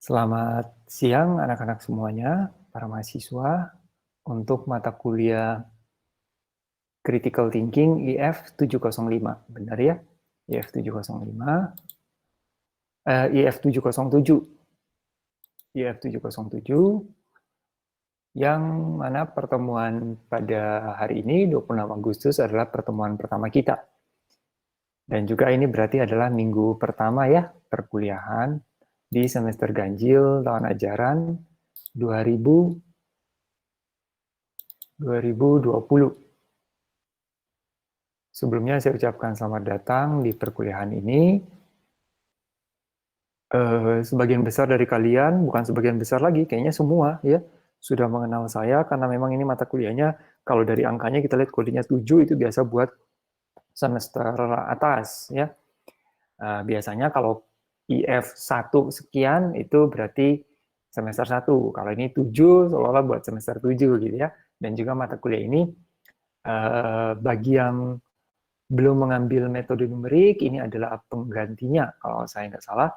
Selamat siang anak-anak semuanya, para mahasiswa, untuk mata kuliah Critical Thinking IF 705. Benar ya? IF 705, IF 707. IF 707 yang mana pertemuan pada hari ini 26 Agustus adalah pertemuan pertama kita. Dan juga ini berarti adalah minggu pertama ya perkuliahan di semester ganjil tahun ajaran 2020. Sebelumnya saya ucapkan selamat datang di perkuliahan ini. Sebagian besar dari kalian, bukan sebagian besar lagi, kayaknya semua ya sudah mengenal saya karena memang ini mata kuliahnya, kalau dari angkanya kita lihat kodenya 7 itu biasa buat semester atas ya. Biasanya kalau IF 1 sekian itu berarti semester 1. Kalau ini 7 seolah-olah buat semester 7 gitu ya. Dan juga mata kuliah ini bagi yang belum mengambil metode numerik, ini adalah penggantinya kalau saya nggak salah.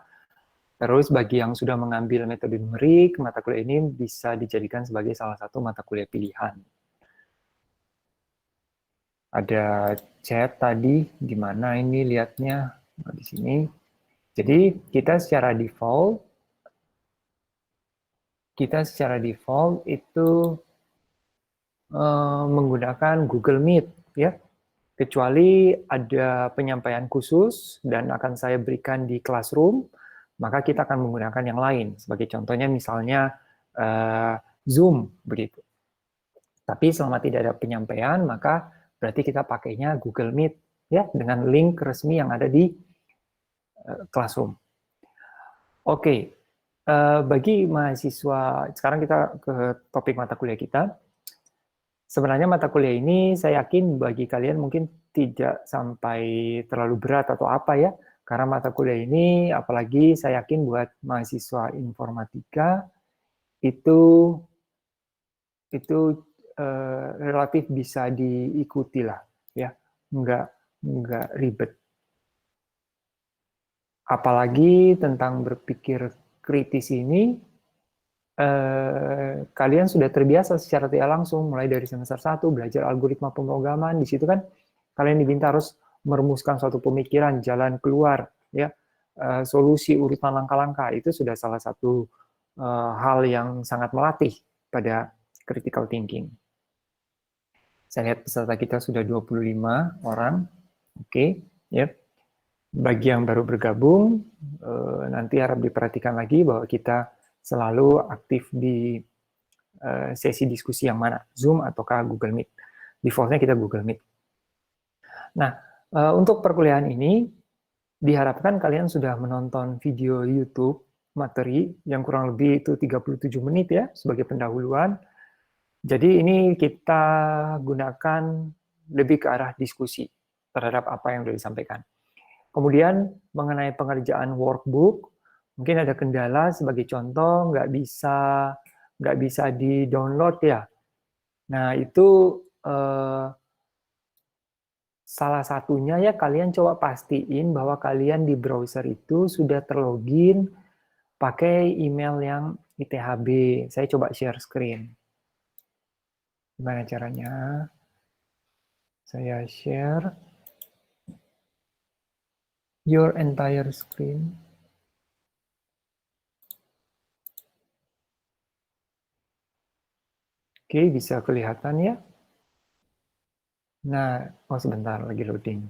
Terus bagi yang sudah mengambil metode numerik, mata kuliah ini bisa dijadikan sebagai salah satu mata kuliah pilihan. Ada chat tadi, di mana ini lihatnya? Di sini. Jadi kita secara default itu menggunakan Google Meet ya. Kecuali ada penyampaian khusus dan akan saya berikan di Classroom, maka kita akan menggunakan yang lain. Sebagai contohnya misalnya Zoom, begitu. Tapi selama tidak ada penyampaian, maka berarti kita pakainya Google Meet, ya, dengan link resmi yang ada di Classroom. Oke, bagi mahasiswa, sekarang kita ke topik mata kuliah kita. Sebenarnya mata kuliah ini saya yakin bagi kalian mungkin tidak sampai terlalu berat atau apa ya, karena mata kuliah ini apalagi saya yakin buat mahasiswa informatika itu relatif bisa diikuti lah ya, nggak ribet. Apalagi tentang berpikir kritis ini kalian sudah terbiasa secara tidak langsung mulai dari semester 1 belajar algoritma pemrograman. Di situ kan kalian diminta harus merumuskan suatu pemikiran, jalan keluar, ya, solusi, urutan langkah-langkah. Itu sudah salah satu hal yang sangat melatih pada critical thinking. Saya lihat peserta kita sudah 25 orang. Oke, ya. Bagi yang baru bergabung, nanti harap diperhatikan lagi bahwa kita selalu aktif di sesi diskusi yang mana, Zoom ataukah Google Meet. Defaultnya kita Google Meet. Nah, untuk perkuliahan ini, diharapkan kalian sudah menonton video YouTube materi yang kurang lebih itu 37 menit ya, sebagai pendahuluan. Jadi ini kita gunakan lebih ke arah diskusi terhadap apa yang sudah disampaikan. Kemudian mengenai pengerjaan workbook, mungkin ada kendala sebagai contoh nggak bisa di-download ya. Nah itu salah satunya ya kalian coba pastiin bahwa kalian di browser itu sudah terlogin pakai email yang ITHB. Saya coba share screen. Gimana caranya? Saya share your entire screen. Oke, bisa kelihatan ya. Nah, oh sebentar lagi loading.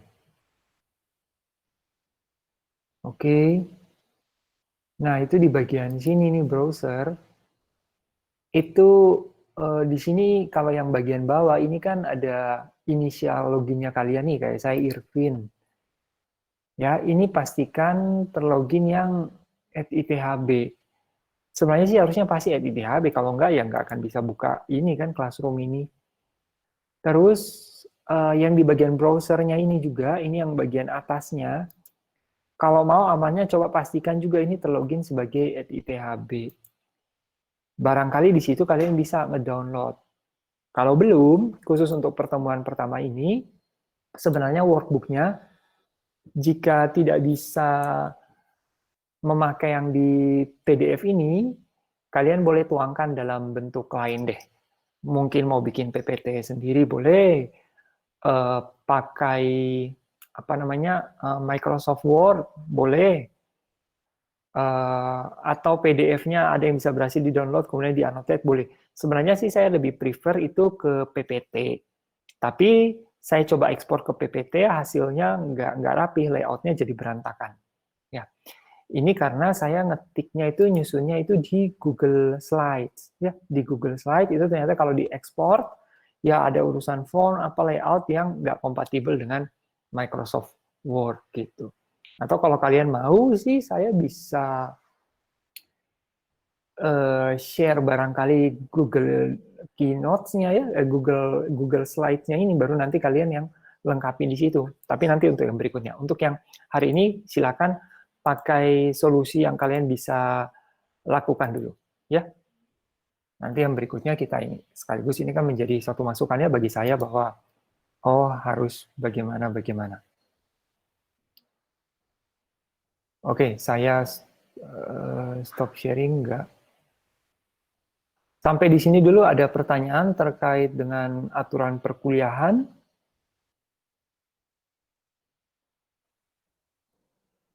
Oke. Nah, itu di bagian sini nih browser. Itu di sini kalau yang bagian bawah ini kan ada inisial loginnya kalian nih, kayak saya Irvin. Ya, ini pastikan terlogin yang @ithb. Sebenarnya sih harusnya pasti @ithb, kalau enggak ya enggak akan bisa buka ini kan Classroom ini. Terus yang di bagian browsernya ini juga, ini yang bagian atasnya, kalau mau amannya coba pastikan juga ini terlogin sebagai @ithb. Barangkali di situ kalian bisa ngedownload. Kalau belum, khusus untuk pertemuan pertama ini, sebenarnya workbook-nya jika tidak bisa memakai yang di PDF ini, kalian boleh tuangkan dalam bentuk lain deh. Mungkin mau bikin PPT sendiri boleh, pakai apa namanya Microsoft Word boleh, atau PDF-nya ada yang bisa berhasil di-download kemudian di-annotate boleh. Sebenarnya sih saya lebih prefer itu ke PPT. Tapi saya coba ekspor ke PPT, hasilnya nggak rapi, layoutnya jadi berantakan. Ya, ini karena saya ngetiknya itu nyusunnya itu di Google Slides. Ya, di Google Slides itu ternyata kalau diekspor, ya ada urusan font, apa layout yang nggak kompatibel dengan Microsoft Word gitu. Atau kalau kalian mau sih, saya bisa share barangkali Google Keynotes-nya ya, Google Slides-nya ini, baru nanti kalian yang lengkapi di situ. Tapi nanti untuk yang berikutnya. Untuk yang hari ini, silakan pakai solusi yang kalian bisa lakukan dulu. Ya. Nanti yang berikutnya kita ini. Sekaligus ini kan menjadi satu masukannya bagi saya bahwa, oh harus bagaimana. Oke, saya stop sharing enggak? Sampai di sini dulu ada pertanyaan terkait dengan aturan perkuliahan?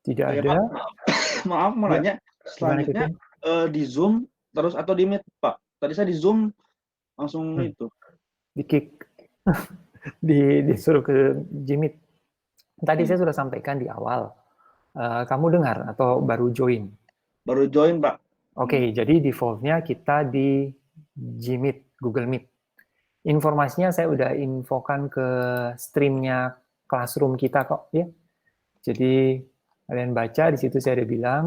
Tidak ada. Maaf mau nanya, selanjutnya di Zoom terus atau di Meet, Pak? Tadi saya di Zoom langsung itu. Di kick, disuruh ke Jimit. Tadi saya sudah sampaikan di awal. Kamu dengar atau baru join? Baru join, Pak. Oke, jadi defaultnya kita di Gmeet, Google Meet. Informasinya saya udah infokan ke streamnya Classroom kita kok, ya. Jadi kalian baca di situ saya udah bilang.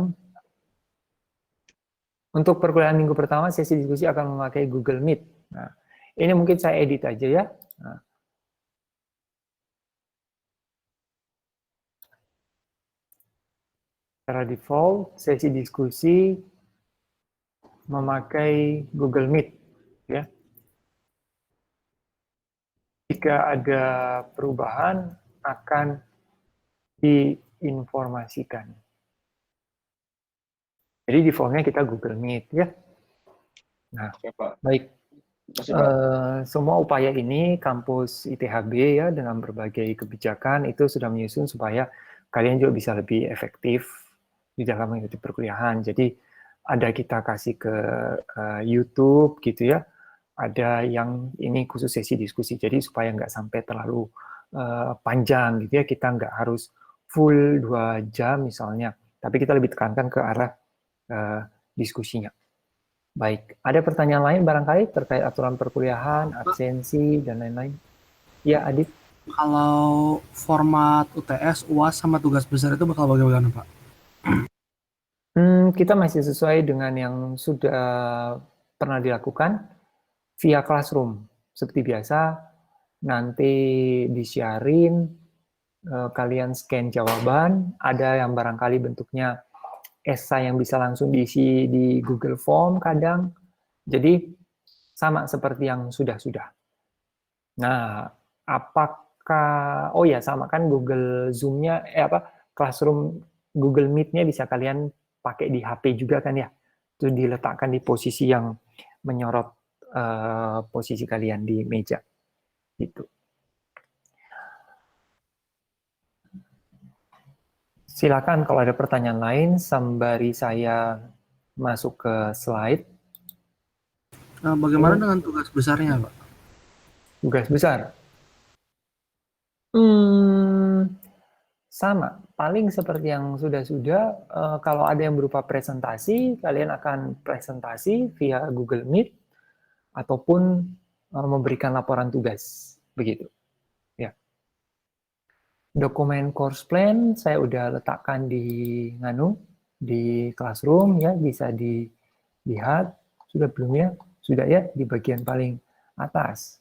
Untuk perkuliahan minggu pertama sesi diskusi akan memakai Google Meet. Nah, ini mungkin saya edit aja ya. Nah, secara default sesi diskusi memakai Google Meet, ya. Jika ada perubahan akan diinformasikan. Jadi defaultnya kita Google Meet, ya. Nah, oke, Pak. Baik. Kasih, Pak. Semua upaya ini kampus ITHB ya dengan berbagai kebijakan itu sudah menyusun supaya kalian juga bisa lebih efektif di dalam mengikuti perkuliahan. Jadi ada kita kasih ke YouTube gitu ya. Ada yang ini khusus sesi diskusi. Jadi supaya nggak sampai terlalu panjang gitu ya. Kita nggak harus full 2 jam misalnya. Tapi kita lebih tekankan ke arah diskusinya. Baik, ada pertanyaan lain barangkali terkait aturan perkuliahan, absensi, dan lain-lain? Ya, Adit. Kalau format UTS, UAS, sama tugas besar itu bakal bagaimana, Pak? Kita masih sesuai dengan yang sudah pernah dilakukan via Classroom. Seperti biasa, nanti disiarin, kalian scan jawaban, ada yang barangkali bentuknya esai yang bisa langsung diisi di Google Form kadang. Jadi sama seperti yang sudah-sudah. Nah, apakah oh ya sama kan Google Zoom-nya Classroom Google Meet-nya bisa kalian pakai di HP juga kan ya. Itu diletakkan di posisi yang menyorot posisi kalian di meja. Gitu. Silakan kalau ada pertanyaan lain sembari saya masuk ke slide. Bagaimana dengan tugas besarnya, Pak? Tugas besar? Sama, paling seperti yang sudah-sudah. Kalau ada yang berupa presentasi, kalian akan presentasi via Google Meet ataupun memberikan laporan tugas, begitu. Ya. Dokumen course plan saya udah letakkan di di Classroom ya, bisa dilihat. Sudah belum ya? Sudah ya, di bagian paling atas.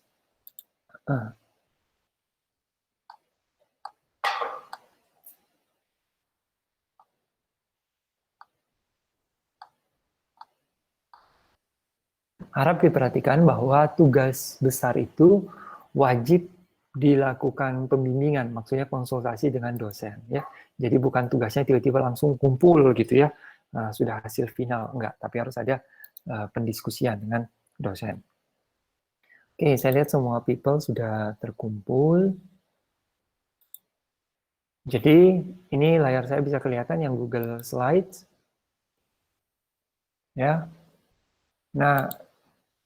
Harap diperhatikan bahwa tugas besar itu wajib dilakukan pembimbingan, maksudnya konsultasi dengan dosen ya. Jadi bukan tugasnya tiba-tiba langsung kumpul gitu ya. sudah hasil final, enggak, tapi harus ada pendiskusian dengan dosen. Oke, saya lihat semua people sudah terkumpul. Jadi ini layar saya bisa kelihatan yang Google Slides. Ya. Nah,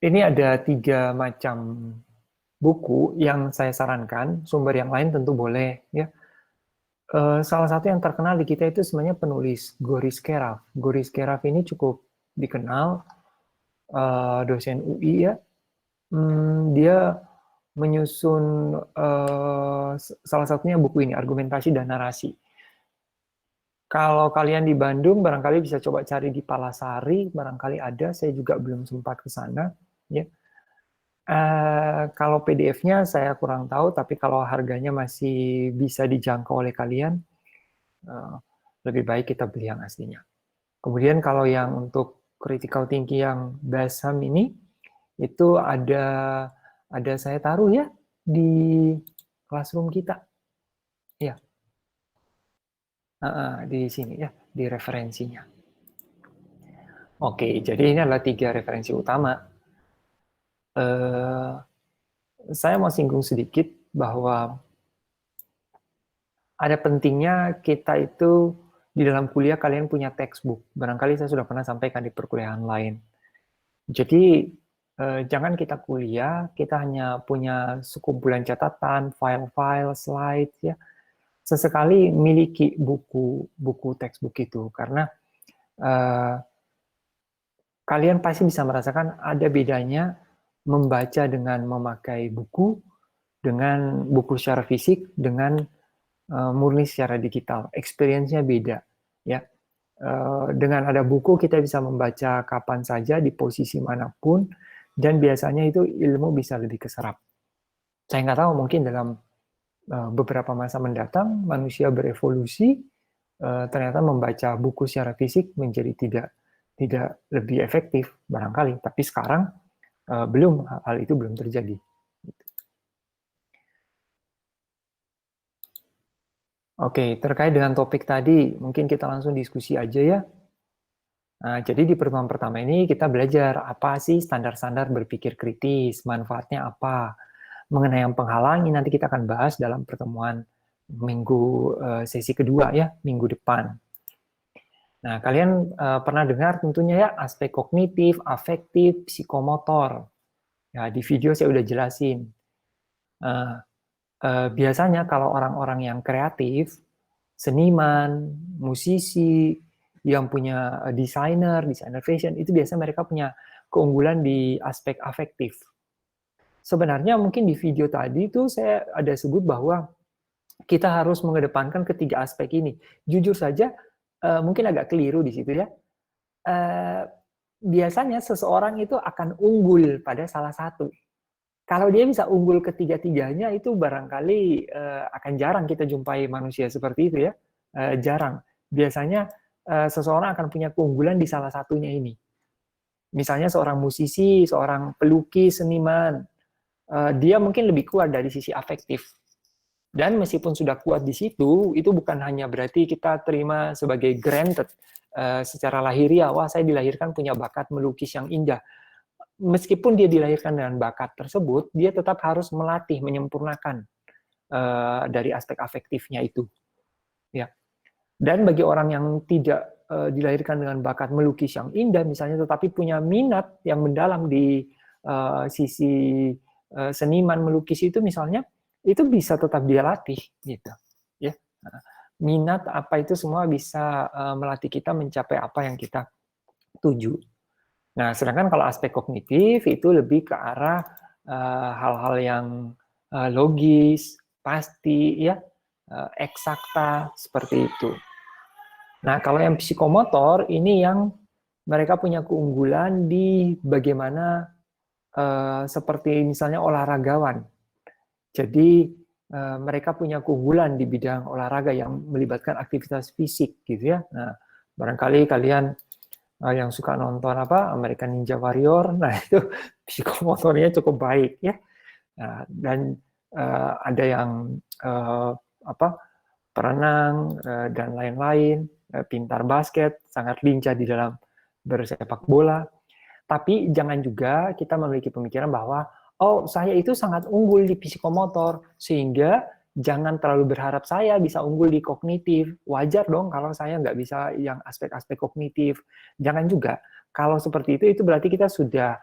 ini ada 3 macam buku yang saya sarankan. Sumber yang lain tentu boleh. Ya. Salah satu yang terkenal di kita itu sebenarnya penulis Goris Keraf. Goris Keraf ini cukup dikenal, dosen UI ya. Dia menyusun salah satunya buku ini, Argumentasi dan Narasi. Kalau kalian di Bandung, barangkali bisa coba cari di Palasari, barangkali ada, saya juga belum sempat ke sana. Ya. Kalau PDF-nya saya kurang tahu, tapi kalau harganya masih bisa dijangkau oleh kalian, lebih baik kita beli yang aslinya. Kemudian kalau yang untuk critical thinking yang Basam ini, itu ada saya taruh ya di classroom kita. Ya. Di sini ya, di referensinya. Oke, jadi ini adalah 3 referensi utama. Saya mau singgung sedikit bahwa ada pentingnya kita itu di dalam kuliah kalian punya textbook. Barangkali saya sudah pernah sampaikan di perkuliahan lain. Jadi jangan kita kuliah, kita hanya punya sekumpulan catatan, file-file, slide, ya. Sesekali miliki buku textbook itu, karena kalian pasti bisa merasakan ada bedanya membaca dengan memakai buku, dengan buku secara fisik, dengan murni secara digital. Experience-nya beda. Ya. Dengan ada buku kita bisa membaca kapan saja, di posisi manapun, dan biasanya itu ilmu bisa lebih keserap. Saya nggak tahu, mungkin dalam beberapa masa mendatang manusia berevolusi, ternyata membaca buku secara fisik menjadi tidak lebih efektif barangkali, tapi sekarang belum, hal itu belum terjadi. Oke, terkait dengan topik tadi, mungkin kita langsung diskusi aja ya. Nah, jadi di pertemuan pertama ini kita belajar apa sih standar-standar berpikir kritis, manfaatnya apa. Mengenai yang penghalangi nanti kita akan bahas dalam pertemuan sesi kedua ya, minggu depan. Nah, kalian pernah dengar tentunya ya aspek kognitif, afektif, psikomotor. Ya, di video saya udah jelasin. Biasanya kalau orang-orang yang kreatif, seniman, musisi, yang punya desainer fashion, itu biasanya mereka punya keunggulan di aspek afektif. Sebenarnya mungkin di video tadi itu saya ada sebut bahwa kita harus mengedepankan ketiga aspek ini. Jujur saja, mungkin agak keliru di situ ya. Biasanya seseorang itu akan unggul pada salah satu. Kalau dia bisa unggul ketiga-tiganya, itu barangkali akan jarang kita jumpai manusia seperti itu ya. Jarang. Biasanya seseorang akan punya keunggulan di salah satunya ini. Misalnya seorang musisi, seorang pelukis, seniman, dia mungkin lebih kuat dari sisi afektif. Dan meskipun sudah kuat di situ, itu bukan hanya berarti kita terima sebagai granted secara lahiriah, wah saya dilahirkan punya bakat melukis yang indah. Meskipun dia dilahirkan dengan bakat tersebut, dia tetap harus melatih, menyempurnakan dari aspek afektifnya itu. Ya. Dan bagi orang yang tidak dilahirkan dengan bakat melukis yang indah, misalnya, tetapi punya minat yang mendalam di sisi seniman melukis itu misalnya, itu bisa tetap dia latih gitu ya. Minat apa itu semua bisa melatih kita mencapai apa yang kita tuju. Nah, sedangkan kalau aspek kognitif itu lebih ke arah hal-hal yang logis, pasti ya, eksakta seperti itu. Nah, kalau yang psikomotor ini yang mereka punya keunggulan di bagaimana seperti misalnya olahragawan. Jadi mereka punya keunggulan di bidang olahraga yang melibatkan aktivitas fisik gitu ya. Nah, barangkali kalian yang suka nonton American Ninja Warrior, nah itu psikomotornya cukup baik ya. Nah, dan ada yang berenang dan lain-lain. pintar basket, sangat lincah di dalam bersepak bola. Tapi jangan juga kita memiliki pemikiran bahwa, oh saya itu sangat unggul di psikomotor, sehingga jangan terlalu berharap saya bisa unggul di kognitif. Wajar dong kalau saya nggak bisa yang aspek-aspek kognitif. Jangan juga. Kalau seperti itu berarti kita sudah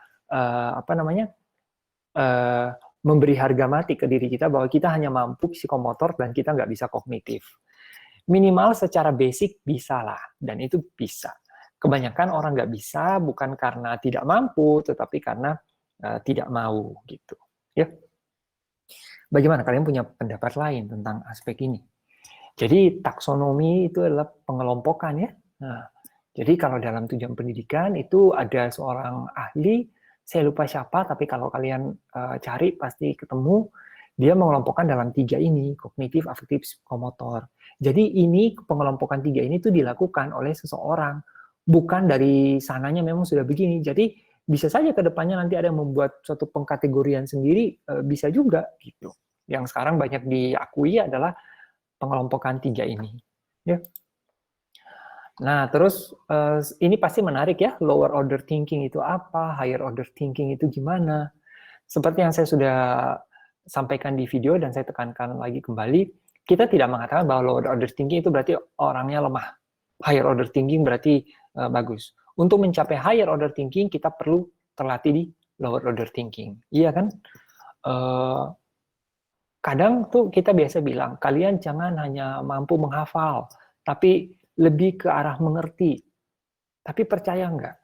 memberi harga mati ke diri kita bahwa kita hanya mampu psikomotor dan kita nggak bisa kognitif. Minimal secara basic bisa lah, dan itu bisa. Kebanyakan orang nggak bisa bukan karena tidak mampu, tetapi karena tidak mau gitu. Ya. Bagaimana kalian punya pendapat lain tentang aspek ini? Jadi taksonomi itu adalah pengelompokan ya. Nah, jadi kalau dalam tujuan pendidikan itu ada seorang ahli, saya lupa siapa, tapi kalau kalian cari pasti ketemu, dia mengelompokkan dalam 3 ini, kognitif, afektif, psikomotor. Jadi ini pengelompokan 3 ini tuh dilakukan oleh seseorang, bukan dari sananya memang sudah begini. Jadi bisa saja ke depannya nanti ada yang membuat suatu pengkategorian sendiri, bisa juga gitu. Yang sekarang banyak diakui adalah pengelompokan 3 ini. Ya. Nah, terus ini pasti menarik ya, lower order thinking itu apa, higher order thinking itu gimana. Seperti yang saya sudah sampaikan di video dan saya tekankan lagi kembali, kita tidak mengatakan bahwa lower order thinking itu berarti orangnya lemah. Higher order thinking berarti bagus. Untuk mencapai higher order thinking, kita perlu terlatih di lower order thinking. Iya kan? Kadang tuh kita biasa bilang, kalian jangan hanya mampu menghafal, tapi lebih ke arah mengerti. Tapi percaya nggak?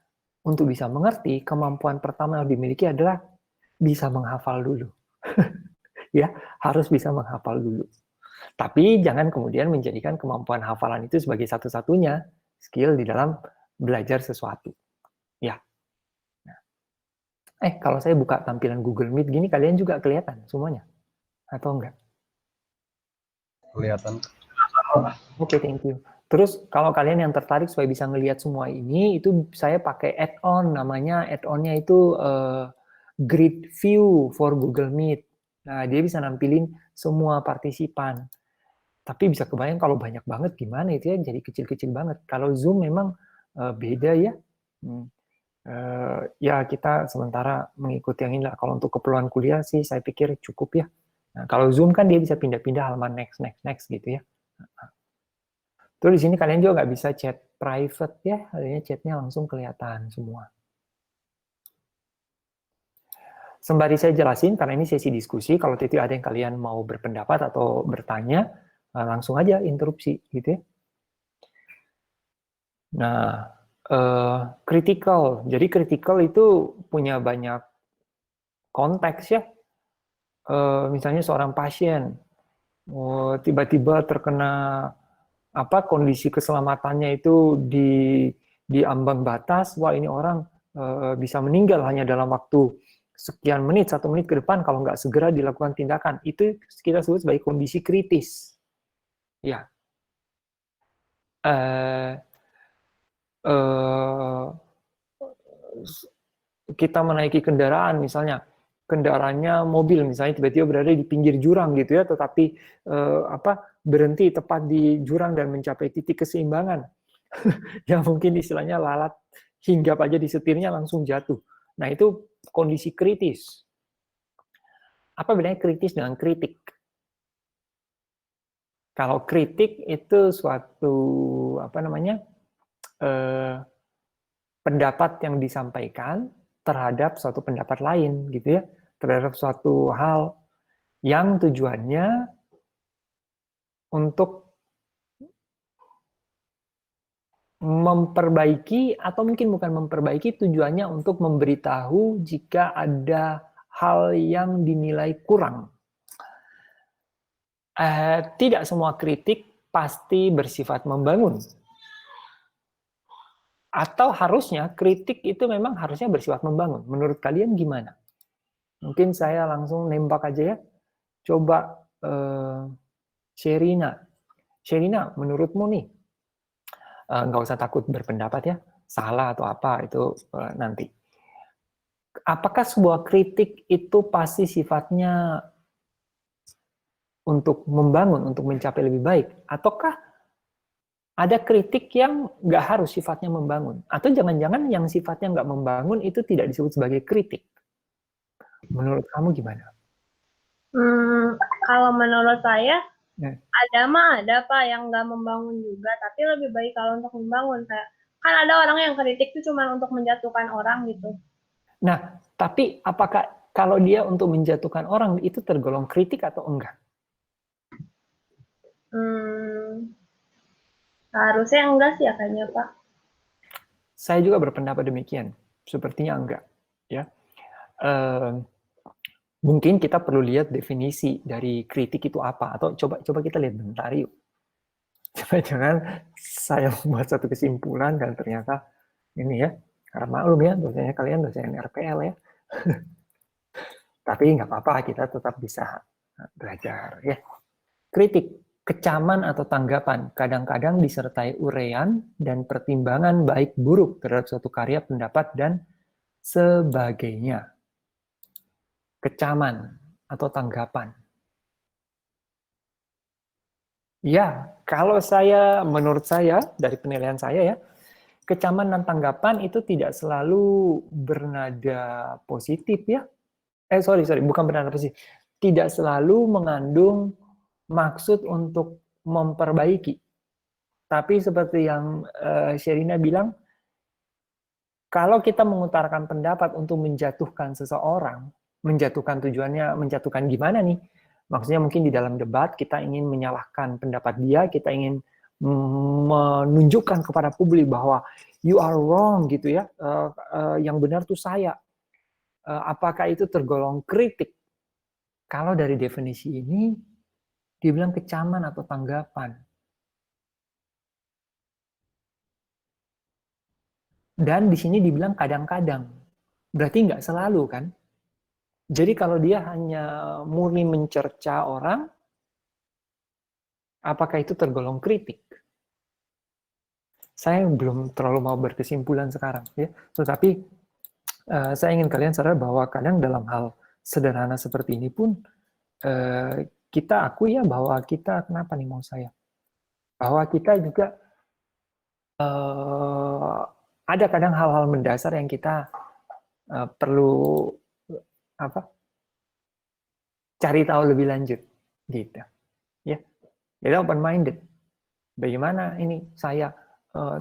Untuk bisa mengerti, kemampuan pertama yang dimiliki adalah bisa menghafal dulu. Ya, harus bisa menghafal dulu. Tapi jangan kemudian menjadikan kemampuan hafalan itu sebagai satu-satunya skill di dalam belajar sesuatu. Ya. Kalau saya buka tampilan Google Meet gini, kalian juga kelihatan semuanya? Atau enggak? Kelihatan. Oke, thank you. Terus kalau kalian yang tertarik supaya bisa ngelihat semua ini, itu saya pakai add-on, namanya add-onnya itu Grid View for Google Meet. Nah, dia bisa nampilin semua partisipan. Tapi bisa kebayang kalau banyak banget gimana itu ya, jadi kecil-kecil banget. Kalau Zoom memang beda ya. Ya kita sementara mengikuti yang ini lah. Kalau untuk keperluan kuliah sih saya pikir cukup ya. Nah, kalau Zoom kan dia bisa pindah-pindah halaman next gitu ya. Terus di sini kalian juga nggak bisa chat private ya, adanya chatnya langsung kelihatan semua. Sembari saya jelasin, karena ini sesi diskusi, kalau tidak ada yang kalian mau berpendapat atau bertanya, langsung aja interupsi gitu ya. Nah, critical. Jadi critical itu punya banyak konteks ya. Misalnya seorang pasien tiba-tiba terkena kondisi keselamatannya itu di ambang batas, wah ini orang bisa meninggal hanya dalam waktu sekian menit, 1 menit ke depan kalau nggak segera dilakukan tindakan. Itu kita sebut sebagai kondisi kritis. Ya. Kita menaiki kendaraan, misalnya kendaraannya mobil, misalnya tiba-tiba berada di pinggir jurang gitu ya, tetapi berhenti tepat di jurang dan mencapai titik keseimbangan. Yang mungkin istilahnya lalat, hinggap aja di setirnya langsung jatuh. Nah, itu kondisi kritis. Apa bedanya kritis dengan kritik? Kalau kritik itu suatu pendapat yang disampaikan terhadap suatu pendapat lain gitu ya, terhadap suatu hal yang tujuannya untuk memperbaiki, atau mungkin bukan memperbaiki, tujuannya untuk memberitahu jika ada hal yang dinilai kurang. Tidak semua kritik pasti bersifat membangun. Atau harusnya kritik itu memang harusnya bersifat membangun. Menurut kalian gimana? Mungkin saya langsung nembak aja ya. Coba Sherina. Sherina, menurutmu nih, nggak usah takut berpendapat ya, salah atau apa itu nanti. Apakah sebuah kritik itu pasti sifatnya untuk membangun, untuk mencapai lebih baik, ataukah ada kritik yang nggak harus sifatnya membangun. Atau jangan-jangan yang sifatnya nggak membangun itu tidak disebut sebagai kritik. Menurut kamu gimana? Kalau menurut saya, Ya. ada Pak yang nggak membangun juga, tapi lebih baik kalau untuk membangun. Kayak, kan ada orang yang kritik itu cuma untuk menjatuhkan orang gitu. Nah, tapi apakah kalau dia untuk menjatuhkan orang itu tergolong kritik atau enggak? Harusnya enggak sih ya kayaknya Pak. Saya juga berpendapat demikian. Sepertinya enggak. Ya. Mungkin kita perlu lihat definisi dari kritik itu apa, atau coba kita lihat bentar yuk. Jangan saya membuat satu kesimpulan dan ternyata ini ya, karena maklum ya dosennya kalian dosen RPL ya. Tapi nggak apa-apa, kita tetap bisa belajar ya. Kritik, kecaman atau tanggapan kadang-kadang disertai uraian dan pertimbangan baik buruk terhadap suatu karya, pendapat dan sebagainya. Kecaman atau tanggapan. Ya, kalau menurut saya, dari penilaian saya ya, kecaman dan tanggapan itu tidak selalu bernada positif ya. Bukan bernada positif. Tidak selalu mengandung maksud untuk memperbaiki. Tapi seperti yang Sherina bilang, kalau kita mengutarakan pendapat untuk menjatuhkan seseorang, menjatuhkan tujuannya, menjatuhkan gimana nih? Maksudnya mungkin di dalam debat kita ingin menyalahkan pendapat dia, kita ingin menunjukkan kepada publik bahwa you are wrong gitu ya, yang benar tuh saya. Apakah itu tergolong kritik? Kalau dari definisi ini, dibilang kecaman atau tanggapan. Dan di sini dibilang kadang-kadang. Berarti nggak selalu kan? Jadi kalau dia hanya murni mencerca orang, apakah itu tergolong kritik? Saya belum terlalu mau berkesimpulan sekarang, ya. Tetapi saya ingin kalian sadar bahwa kadang dalam hal sederhana seperti ini pun kita akui ya bahwa kita kenapa nih mau saya? Bahwa kita juga ada kadang hal-hal mendasar yang kita perlu cari tahu lebih lanjut, gitu. Ya, jadi open minded. Bagaimana ini saya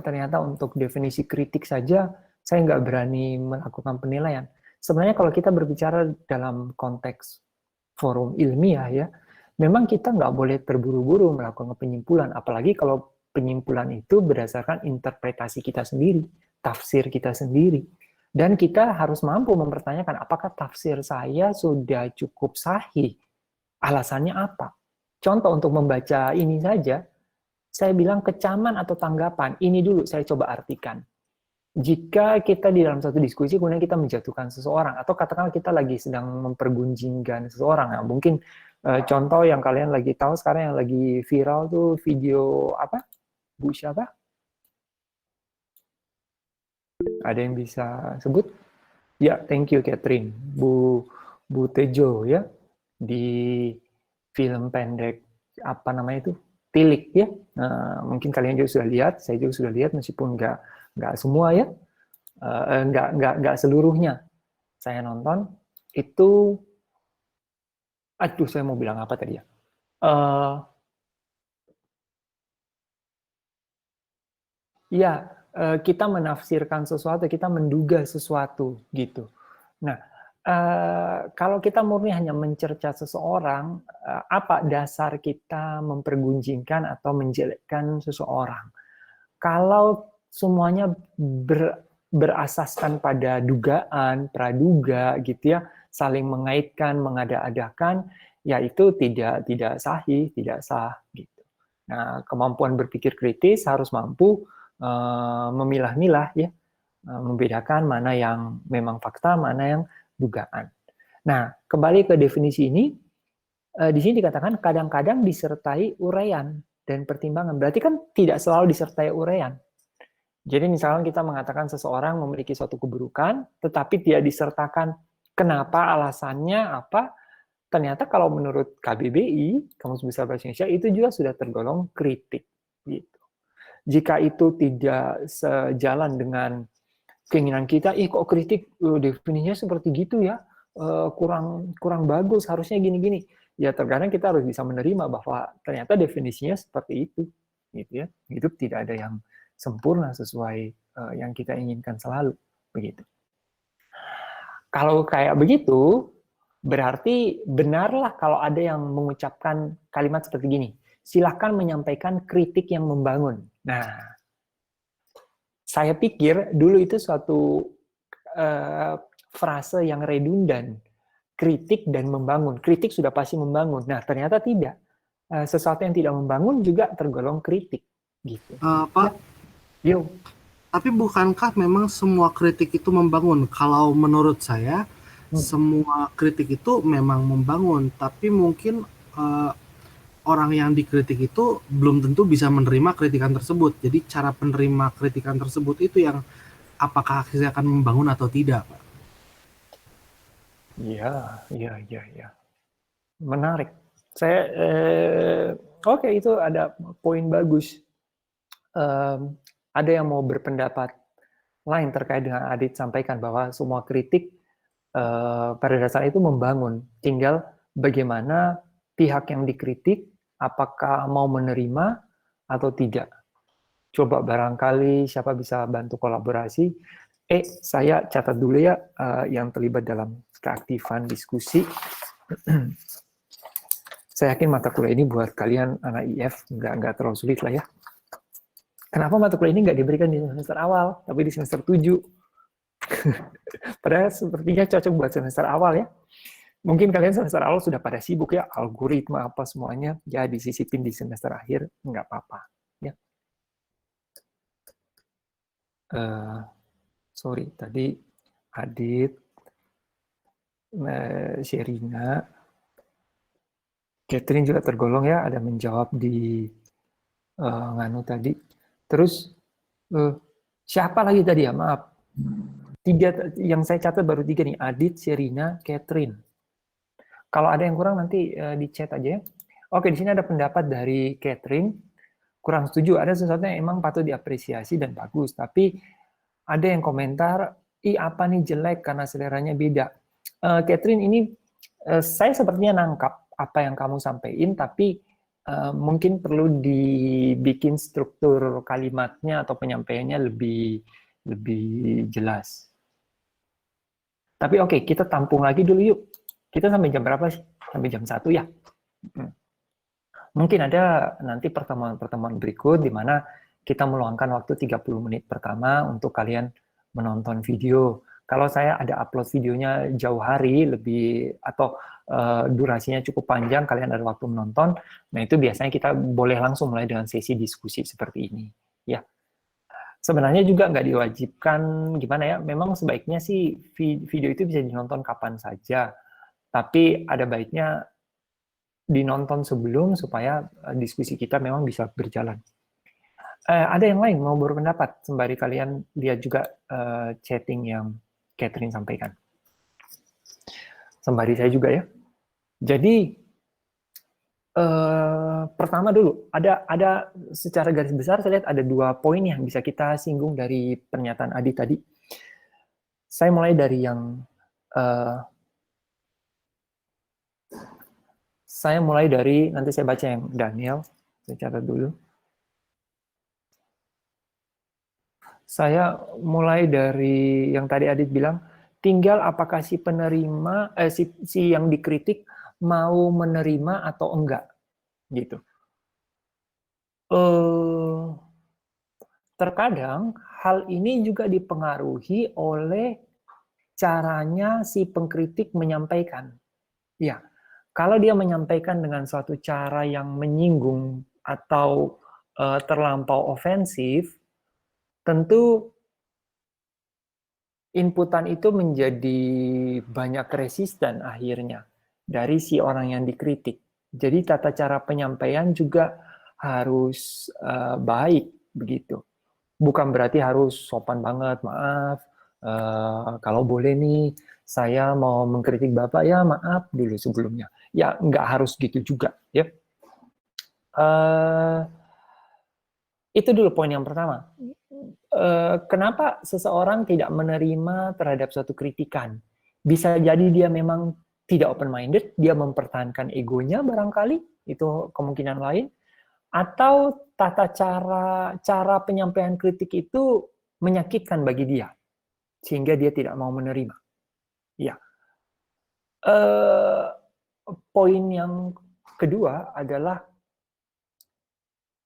ternyata untuk definisi kritik saja saya nggak berani melakukan penilaian. Sebenarnya kalau kita berbicara dalam konteks forum ilmiah ya, memang kita nggak boleh terburu-buru melakukan penyimpulan, apalagi kalau penyimpulan itu berdasarkan interpretasi kita sendiri, tafsir kita sendiri. Dan kita harus mampu mempertanyakan apakah tafsir saya sudah cukup sahih, alasannya apa. Contoh untuk membaca ini saja, saya bilang kecaman atau tanggapan, ini dulu saya coba artikan. Jika kita di dalam satu diskusi kemudian kita menjatuhkan seseorang, atau katakanlah kita lagi sedang mempergunjingkan seseorang, ya, mungkin contoh yang kalian lagi tahu sekarang yang lagi viral tuh video apa? Bu siapa? Ada yang bisa sebut? Ya, thank you Catherine. Bu Tejo ya, di film pendek apa namanya itu? Tilik ya. Nah, mungkin kalian juga sudah lihat, saya juga sudah lihat meskipun nggak semua ya, nggak seluruhnya. Saya nonton itu, aduh saya mau bilang apa tadi ya? Ya, kita menafsirkan sesuatu, kita menduga sesuatu gitu. Nah, kalau kita murni hanya mencerca seseorang, apa dasar kita mempergunjingkan atau menjelekkan seseorang? Kalau semuanya berasaskan pada dugaan, praduga gitu ya, saling mengaitkan, mengada-adakan, ya itu tidak sahih, tidak sah gitu. Nah, kemampuan berpikir kritis harus mampu memilah-milah ya, membedakan mana yang memang fakta, mana yang dugaan. Nah, kembali ke definisi ini, di sini dikatakan kadang-kadang disertai uraian dan pertimbangan. Berarti kan tidak selalu disertai uraian. Jadi misalnya kita mengatakan seseorang memiliki suatu keburukan, tetapi tidak disertakan kenapa, alasannya apa, ternyata kalau menurut KBBI, Kamus Besar Bahasa Indonesia, itu juga sudah tergolong kritik. Gitu. Jika itu tidak sejalan dengan keinginan kita, kok kritik definisinya seperti gitu ya, kurang bagus, harusnya gini-gini. Ya terkadang kita harus bisa menerima bahwa ternyata definisinya seperti itu, gitu ya. Hidup tidak ada yang sempurna sesuai yang kita inginkan selalu, begitu. Kalau kayak begitu, berarti benarlah kalau ada yang mengucapkan kalimat seperti gini, silahkan menyampaikan kritik yang membangun. Nah, saya pikir dulu itu suatu frase yang redundan, kritik dan membangun. Kritik sudah pasti membangun. Nah, ternyata tidak. Sesuatu yang tidak membangun juga tergolong kritik. Gitu. Pak, Yo. tapi bukankah memang semua kritik itu membangun? Kalau menurut saya, semua kritik itu memang membangun, tapi mungkin orang yang dikritik itu belum tentu bisa menerima kritikan tersebut. Jadi cara penerima kritikan tersebut itu yang apakah akhirnya akan membangun atau tidak, Pak? Iya. Menarik. Saya oke, itu ada poin bagus. Ada yang mau berpendapat lain terkait dengan Adit sampaikan bahwa semua kritik pada dasarnya itu membangun. Tinggal bagaimana pihak yang dikritik apakah mau menerima atau tidak. Coba barangkali siapa bisa bantu kolaborasi. Saya catat dulu ya yang terlibat dalam keaktifan diskusi. Saya yakin mata kuliah ini buat kalian anak IF nggak terlalu sulit lah ya. Kenapa mata kuliah ini nggak diberikan di semester awal, tapi di semester 7? Padahal sepertinya cocok buat semester awal ya. Mungkin kalian semester awal sudah pada sibuk ya, algoritma apa semuanya, ya disisipin di semester akhir, nggak apa-apa. Ya. Sorry, tadi Adit, Sherina, Catherine juga tergolong ya, ada menjawab di nganu tadi. Terus siapa lagi tadi ya? Maaf. 3 yang saya catat baru 3 nih, Adit, Sherina, Catherine. Kalau ada yang kurang nanti di chat aja ya. Oke, di sini ada pendapat dari Catherine, kurang setuju, ada sesuatu yang emang patut diapresiasi dan bagus, tapi ada yang komentar, apa nih jelek karena seleranya beda. Catherine, ini saya sepertinya nangkap apa yang kamu sampaikan, tapi mungkin perlu dibikin struktur kalimatnya atau penyampaiannya lebih jelas. Tapi oke, kita tampung lagi dulu yuk. Kita sampai jam berapa sih? Sampai jam 1 ya? Mungkin ada nanti pertemuan-pertemuan berikut di mana kita meluangkan waktu 30 menit pertama untuk kalian menonton video. Kalau saya ada upload videonya jauh hari, atau durasinya cukup panjang, kalian ada waktu menonton, nah itu biasanya kita boleh langsung mulai dengan sesi diskusi seperti ini. Ya. Sebenarnya juga nggak diwajibkan, gimana ya, memang sebaiknya sih video itu bisa dinonton kapan saja, tapi ada baiknya dinonton sebelum supaya diskusi kita memang bisa berjalan. Ada yang lain mau berpendapat sembari kalian lihat juga chatting yang Catherine sampaikan. Sembari saya juga ya. Jadi pertama dulu ada secara garis besar saya lihat ada 2 poin yang bisa kita singgung dari pernyataan Adi tadi. Saya mulai dari yang nanti saya baca yang Daniel, saya catat dulu. Saya mulai dari yang tadi Adit bilang, tinggal apakah si penerima, si yang dikritik mau menerima atau enggak, gitu. Terkadang hal ini juga dipengaruhi oleh caranya si pengkritik menyampaikan. Ya, kalau dia menyampaikan dengan suatu cara yang menyinggung atau terlampau ofensif, tentu inputan itu menjadi banyak resisten akhirnya dari si orang yang dikritik. Jadi tata cara penyampaian juga harus baik begitu. Bukan berarti harus sopan banget, maaf, kalau boleh nih saya mau mengkritik Bapak ya maaf dulu sebelumnya. Ya nggak harus gitu juga ya. Itu dulu poin yang pertama. Kenapa seseorang tidak menerima terhadap suatu kritikan? Bisa jadi dia memang tidak open-minded, dia mempertahankan egonya barangkali, itu kemungkinan lain. Atau tata cara penyampaian kritik itu menyakitkan bagi dia, sehingga dia tidak mau menerima. Ya. Poin yang kedua adalah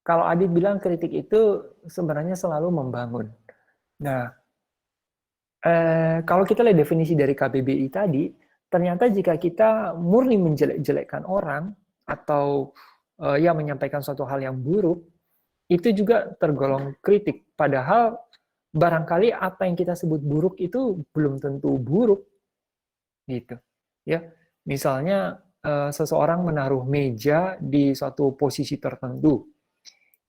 kalau Adit bilang kritik itu sebenarnya selalu membangun. Nah, kalau kita lihat definisi dari KBBI tadi, ternyata jika kita murni menjelek-jelekkan orang atau ya menyampaikan suatu hal yang buruk, itu juga tergolong kritik. Padahal barangkali apa yang kita sebut buruk itu belum tentu buruk, gitu. Ya, misalnya seseorang menaruh meja di suatu posisi tertentu.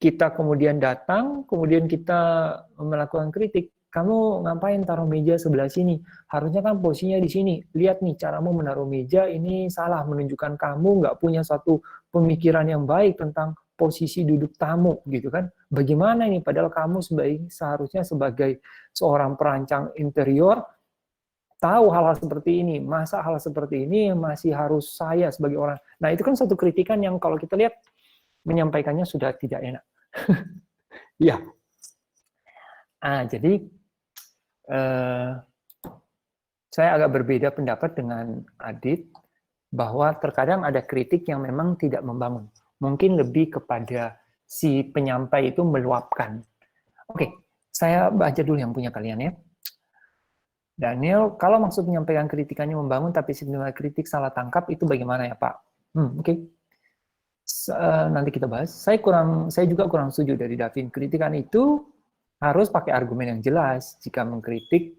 Kita kemudian datang, kemudian kita melakukan kritik. Kamu ngapain taruh meja sebelah sini? Harusnya kan posisinya di sini. Lihat nih, caramu menaruh meja ini salah, menunjukkan kamu nggak punya suatu pemikiran yang baik tentang posisi duduk tamu, gitu kan? Bagaimana ini? Padahal kamu seharusnya sebagai seorang perancang interior tahu hal-hal seperti ini. Masa hal seperti ini masih harus saya sebagai orang? Nah, itu kan satu kritikan yang kalau kita lihat menyampaikannya sudah tidak enak. Ya. Jadi saya agak berbeda pendapat dengan Adit bahwa terkadang ada kritik yang memang tidak membangun. Mungkin lebih kepada si penyampai itu meluapkan. Oke, saya baca dulu yang punya kalian ya. Daniel, kalau maksud menyampaikan kritikannya membangun tapi sebenarnya kritik salah tangkap itu bagaimana ya Pak? Oke. Nanti kita bahas. Saya juga kurang setuju dari Davin. Kritikan itu harus pakai argumen yang jelas. Jika mengkritik,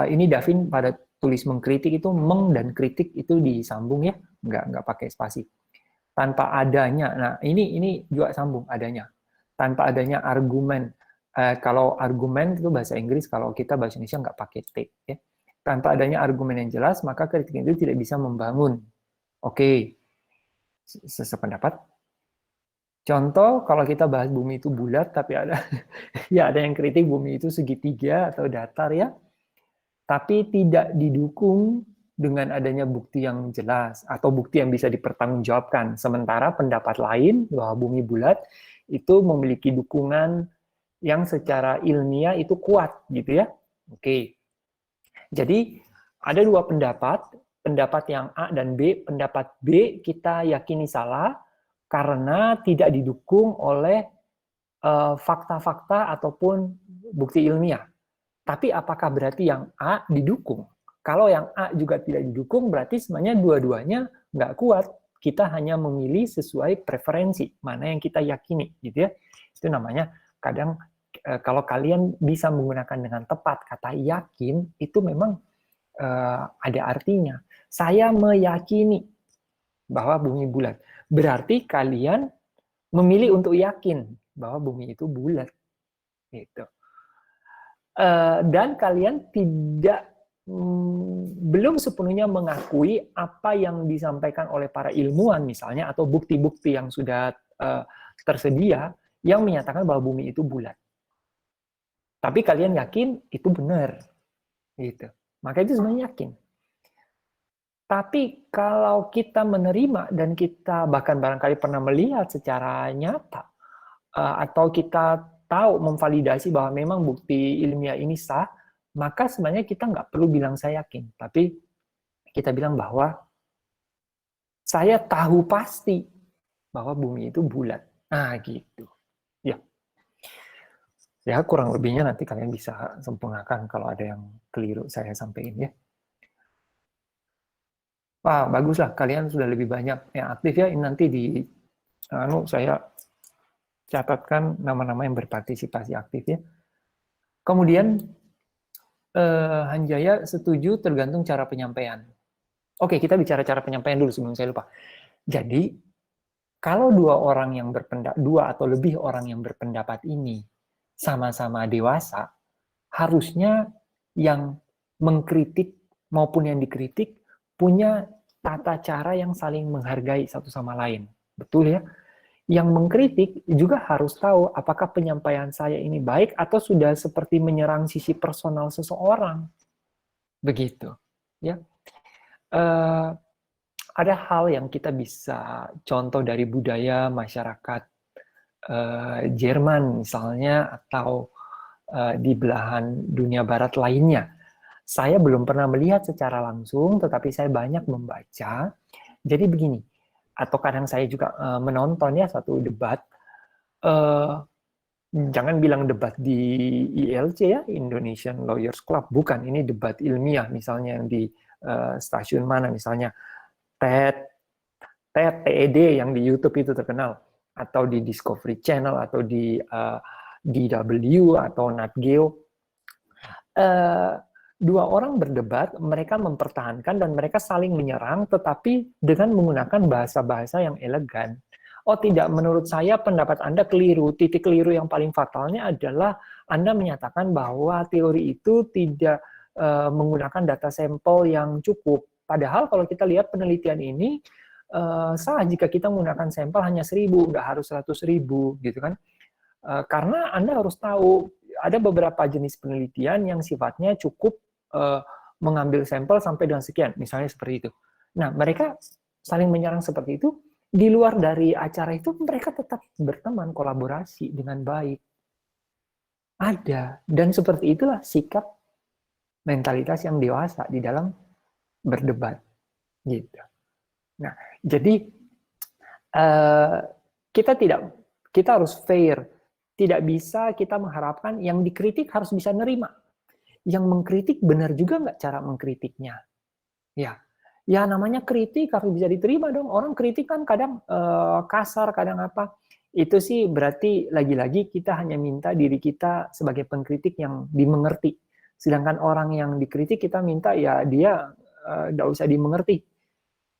ini Davin pada tulis mengkritik itu meng dan kritik itu disambung ya, nggak pakai spasi. Tanpa adanya, nah ini juga sambung adanya. Tanpa adanya argumen. Kalau argumen itu bahasa Inggris, kalau kita bahasa Indonesia nggak pakai T. Ya. Tanpa adanya argumen yang jelas, maka kritik itu tidak bisa membangun. Oke. Sependapat. Contoh, kalau kita bahas bumi itu bulat, tapi ada ya ada yang kritik bumi itu segitiga atau datar ya, tapi tidak didukung dengan adanya bukti yang jelas atau bukti yang bisa dipertanggungjawabkan. Sementara pendapat lain bahwa bumi bulat itu memiliki dukungan yang secara ilmiah itu kuat, gitu ya. Oke. Jadi ada dua pendapat. Pendapat yang A dan B, pendapat B kita yakini salah karena tidak didukung oleh fakta-fakta ataupun bukti ilmiah. Tapi apakah berarti yang A didukung? Kalau yang A juga tidak didukung, berarti sebenarnya dua-duanya nggak kuat. Kita hanya memilih sesuai preferensi, mana yang kita yakini, gitu ya. Itu namanya kadang kalau kalian bisa menggunakan dengan tepat kata yakin, itu memang ada artinya. Saya meyakini bahwa bumi bulat. Berarti kalian memilih untuk yakin bahwa bumi itu bulat. Gitu. Dan kalian belum sepenuhnya mengakui apa yang disampaikan oleh para ilmuwan misalnya, atau bukti-bukti yang sudah tersedia yang menyatakan bahwa bumi itu bulat. Tapi kalian yakin itu benar. Gitu. Maka itu sebenarnya yakin. Tapi kalau kita menerima dan kita bahkan barangkali pernah melihat secara nyata, atau kita tahu memvalidasi bahwa memang bukti ilmiah ini sah, maka sebenarnya kita nggak perlu bilang saya yakin, tapi kita bilang bahwa saya tahu pasti bahwa bumi itu bulat. Nah, gitu. Ya, kurang lebihnya nanti kalian bisa sempurnakan kalau ada yang keliru saya sampaikan ya. Wah, baguslah, kalian sudah lebih banyak yang aktif ya. Ini nanti di saya catatkan nama-nama yang berpartisipasi aktif ya. Kemudian Hanjaya setuju tergantung cara penyampaian. Oke, kita bicara cara penyampaian dulu sebelum saya lupa. Jadi kalau dua atau lebih orang yang berpendapat ini sama-sama dewasa, harusnya yang mengkritik maupun yang dikritik punya tata cara yang saling menghargai satu sama lain. Betul ya? yang mengkritik juga harus tahu apakah penyampaian saya ini baik atau sudah seperti menyerang sisi personal seseorang. Begitu. Ya. Ada hal yang kita bisa contoh dari budaya masyarakat Jerman misalnya, atau di belahan dunia barat lainnya. Saya belum pernah melihat secara langsung, tetapi saya banyak membaca. Jadi begini, atau kadang saya juga menonton ya satu debat. Jangan bilang debat di ILC ya, Indonesian Lawyers Club, bukan. Ini debat ilmiah, misalnya yang di stasiun mana, misalnya TED yang di YouTube itu terkenal, atau di Discovery Channel, atau di DW atau Nat Geo. Dua orang berdebat, mereka mempertahankan dan mereka saling menyerang, tetapi dengan menggunakan bahasa-bahasa yang elegan. Oh tidak, menurut saya pendapat Anda keliru. Titik keliru yang paling fatalnya adalah Anda menyatakan bahwa teori itu tidak menggunakan data sampel yang cukup. Padahal kalau kita lihat penelitian ini, sah jika kita menggunakan sampel hanya 1.000, nggak harus 100.000, gitu kan. Karena Anda harus tahu, ada beberapa jenis penelitian yang sifatnya cukup mengambil sampel sampai dengan sekian, misalnya seperti itu. Nah, mereka saling menyerang seperti itu. Di luar dari acara itu, mereka tetap berteman, kolaborasi dengan baik. Ada. Dan seperti itulah sikap mentalitas yang dewasa di dalam berdebat. Gitu. Nah, jadi kita harus fair. Tidak bisa kita mengharapkan yang dikritik harus bisa nerima. Yang mengkritik benar juga nggak cara mengkritiknya? Ya namanya kritik harus bisa diterima dong. Orang kritik kan kadang kasar, kadang apa. Itu sih berarti lagi-lagi kita hanya minta diri kita sebagai pengkritik yang dimengerti. Sedangkan orang yang dikritik kita minta ya dia nggak usah dimengerti.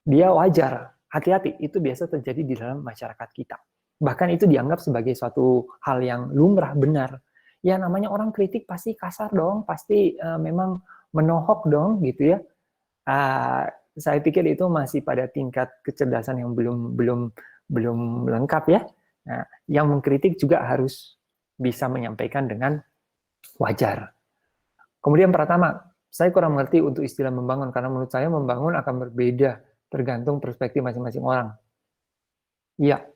Dia wajar. Hati-hati, itu biasa terjadi di dalam masyarakat kita. Bahkan itu dianggap sebagai suatu hal yang lumrah, benar. Ya namanya orang kritik pasti kasar dong, pasti memang menohok dong gitu ya. Saya pikir itu masih pada tingkat kecerdasan yang belum lengkap ya. Nah, yang mengkritik juga harus bisa menyampaikan dengan wajar. Kemudian pertama, saya kurang mengerti untuk istilah membangun, karena menurut saya membangun akan berbeda tergantung perspektif masing-masing orang. Iya.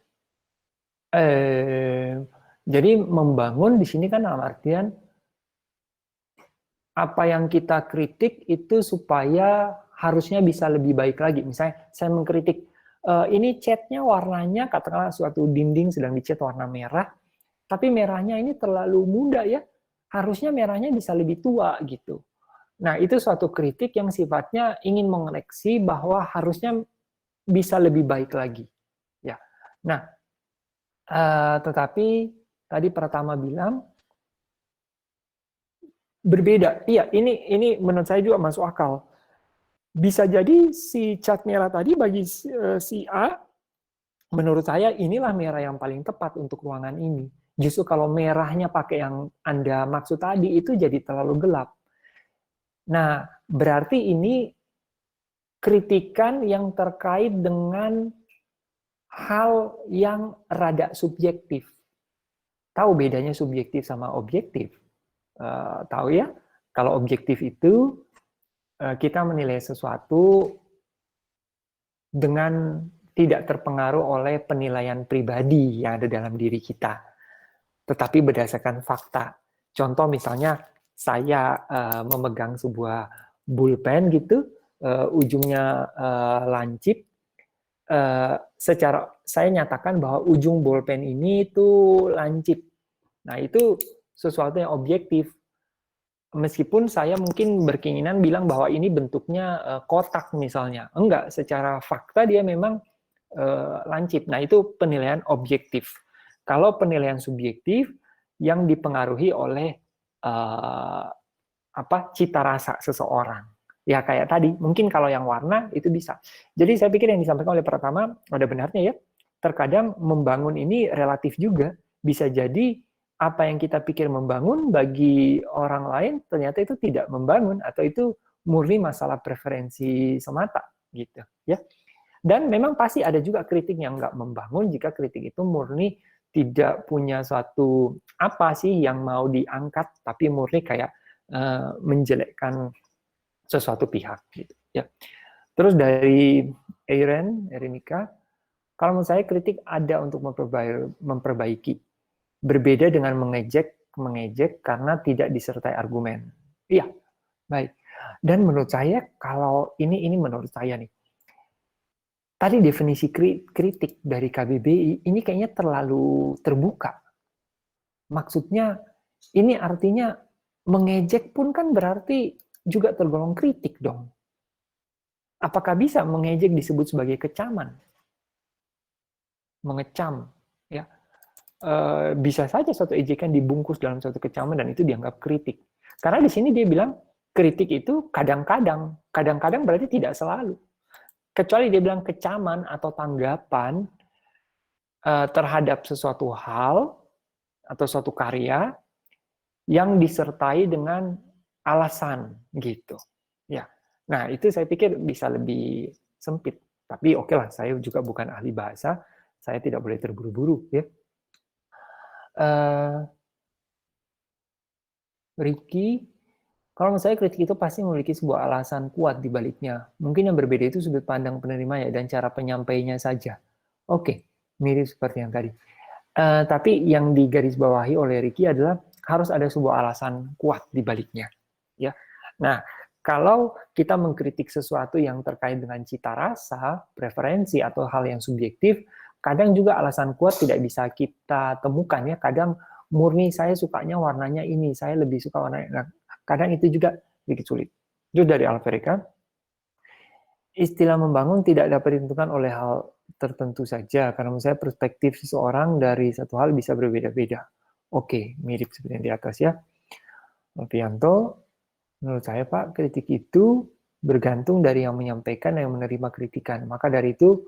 Jadi membangun di sini kan dalam artian apa yang kita kritik itu supaya harusnya bisa lebih baik lagi. Misalnya saya mengkritik ini catnya warnanya, katakanlah suatu dinding sedang dicat warna merah, tapi merahnya ini terlalu muda ya, harusnya merahnya bisa lebih tua gitu. Nah itu suatu kritik yang sifatnya ingin mengoreksi bahwa harusnya bisa lebih baik lagi. Ya. Nah tetapi tadi pertama bilang berbeda. Iya, ini menurut saya juga masuk akal. Bisa jadi si cat merah tadi bagi si A, menurut saya inilah merah yang paling tepat untuk ruangan ini. Justru kalau merahnya pakai yang Anda maksud tadi, itu jadi terlalu gelap. Nah, berarti ini kritikan yang terkait dengan hal yang rada subjektif. Tahu bedanya subjektif sama objektif? Tahu ya? Kalau objektif itu kita menilai sesuatu dengan tidak terpengaruh oleh penilaian pribadi yang ada dalam diri kita, tetapi berdasarkan fakta. Contoh misalnya saya memegang sebuah pulpen gitu, ujungnya lancip. Secara saya nyatakan bahwa ujung bolpen ini itu lancip. Nah, itu sesuatu yang objektif. Meskipun saya mungkin berkeinginan bilang bahwa ini bentuknya kotak misalnya. Enggak, secara fakta dia memang lancip. Nah, itu penilaian objektif. Kalau penilaian subjektif yang dipengaruhi oleh cita rasa seseorang. Ya kayak tadi, mungkin kalau yang warna itu bisa. Jadi saya pikir yang disampaikan oleh pertama ada benarnya ya. Terkadang membangun ini relatif juga. Bisa jadi apa yang kita pikir membangun bagi orang lain ternyata itu tidak membangun atau itu murni masalah preferensi semata gitu ya. Dan memang pasti ada juga kritik yang nggak membangun jika kritik itu murni tidak punya suatu apa sih yang mau diangkat, tapi murni kayak menjelekkan sesuatu pihak gitu ya. Terus dari Erenika, kalau menurut saya kritik ada untuk memperbaiki, berbeda dengan mengejek karena tidak disertai argumen. Iya, baik. Dan menurut saya kalau ini menurut saya nih, tadi definisi kritik dari KBBI ini kayaknya terlalu terbuka. Maksudnya ini artinya mengejek pun kan berarti juga tergolong kritik dong. Apakah bisa mengejek disebut sebagai kecaman? Mengecam, ya. Bisa saja suatu ejekan dibungkus dalam suatu kecaman dan itu dianggap kritik. Karena di sini dia bilang kritik itu kadang-kadang berarti tidak selalu. Kecuali dia bilang kecaman atau tanggapan terhadap sesuatu hal atau suatu karya yang disertai dengan alasan gitu. Ya. Nah, itu saya pikir bisa lebih sempit. Tapi oke lah, saya juga bukan ahli bahasa, saya tidak boleh terburu-buru ya. Ricky, kalau menurut saya kritik itu pasti memiliki sebuah alasan kuat di baliknya. Mungkin yang berbeda itu sudut pandang penerimanya dan cara penyampainya saja. Oke, mirip seperti yang tadi. Tapi yang digarisbawahi oleh Ricky adalah harus ada sebuah alasan kuat di baliknya. Ya. Nah, kalau kita mengkritik sesuatu yang terkait dengan cita rasa, preferensi, atau hal yang subjektif, kadang juga alasan kuat tidak bisa kita temukan ya. Kadang murni saya sukanya warnanya ini, saya lebih suka warnanya. Nah, kadang itu juga sedikit sulit. Itu dari Alverika. Istilah membangun tidak dapat ditentukan oleh hal tertentu saja, karena menurut saya perspektif seseorang dari satu hal bisa berbeda-beda. Oke, mirip seperti yang di atas ya. Alfianto, menurut saya Pak, kritik itu bergantung dari yang menyampaikan dan yang menerima kritikan. Maka dari itu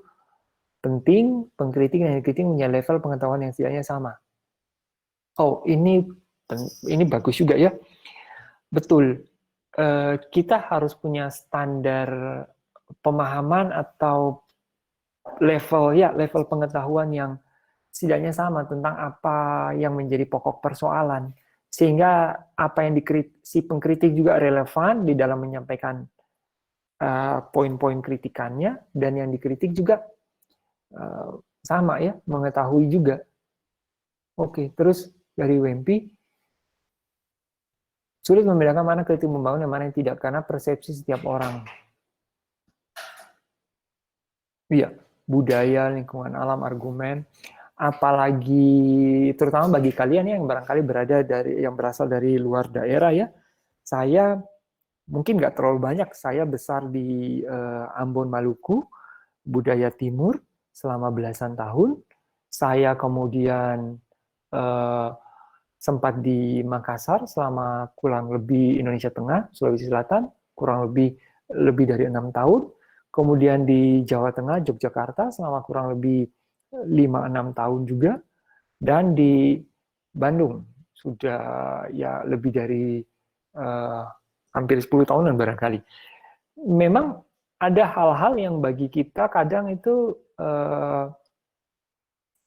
penting pengkritik dan dikritik punya level pengetahuan yang setidaknya sama. Oh, ini bagus juga ya. Betul. Kita harus punya standar pemahaman atau level pengetahuan yang setidaknya sama tentang apa yang menjadi pokok persoalan, sehingga apa yang si pengkritik juga relevan di dalam menyampaikan poin-poin kritikannya, dan yang dikritik juga sama ya, mengetahui juga. Oke, terus dari Wempi, sulit membedakan mana kritik membangun dan mana yang tidak karena persepsi setiap orang. Iya, budaya, lingkungan alam, argumen, apalagi terutama bagi kalian yang barangkali yang berasal dari luar daerah ya. Saya mungkin nggak terlalu banyak, saya besar di Ambon, Maluku, budaya timur selama belasan tahun. Saya kemudian sempat di Makassar selama kurang lebih Indonesia Tengah, Sulawesi Selatan, kurang lebih dari 6 tahun. Kemudian di Jawa Tengah, Yogyakarta selama kurang lebih 5-6 tahun juga, dan di Bandung sudah ya lebih dari hampir 10 tahunan barangkali. Memang ada hal-hal yang bagi kita kadang itu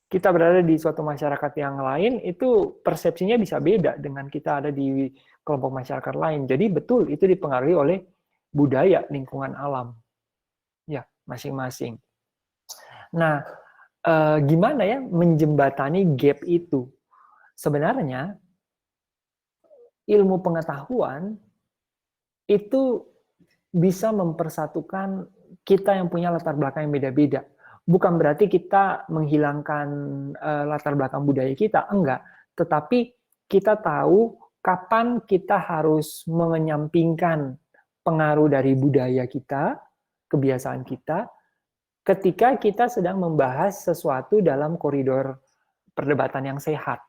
kita berada di suatu masyarakat yang lain, itu persepsinya bisa beda dengan kita ada di kelompok masyarakat lain. Jadi betul itu dipengaruhi oleh budaya, lingkungan alam. Ya, masing-masing. Nah, gimana ya menjembatani gap itu? Sebenarnya ilmu pengetahuan itu bisa mempersatukan kita yang punya latar belakang yang beda-beda. Bukan berarti kita menghilangkan latar belakang budaya kita, enggak. Tetapi kita tahu kapan kita harus menyampingkan pengaruh dari budaya kita, kebiasaan kita, ketika kita sedang membahas sesuatu dalam koridor perdebatan yang sehat,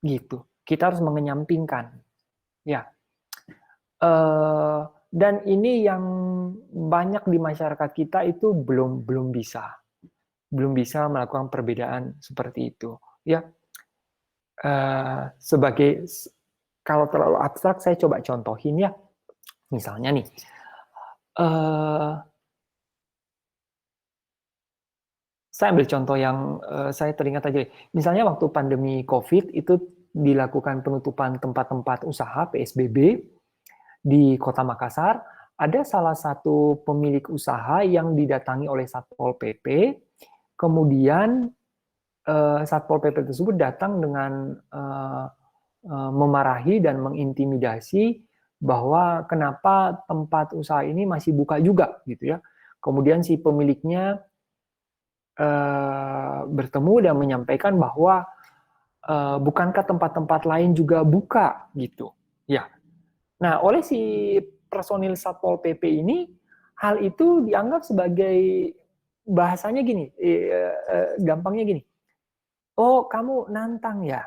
gitu. Kita harus mengenyampingkan, ya. Dan ini yang banyak di masyarakat kita itu belum bisa melakukan perbedaan seperti itu, ya. Sebagai kalau terlalu abstrak, saya coba contohin ya. Misalnya nih. Saya ambil contoh yang saya teringat aja. Misalnya waktu pandemi COVID itu dilakukan penutupan tempat-tempat usaha PSBB di Kota Makassar. Ada salah satu pemilik usaha yang didatangi oleh Satpol PP. Kemudian Satpol PP tersebut datang dengan memarahi dan mengintimidasi bahwa kenapa tempat usaha ini masih buka juga gitu ya. Kemudian si pemiliknya bertemu dan menyampaikan bahwa bukankah tempat-tempat lain juga buka gitu. Ya. Nah, oleh si personil Satpol PP ini hal itu dianggap sebagai bahasanya gini, gampangnya gini. Oh, kamu nantang ya.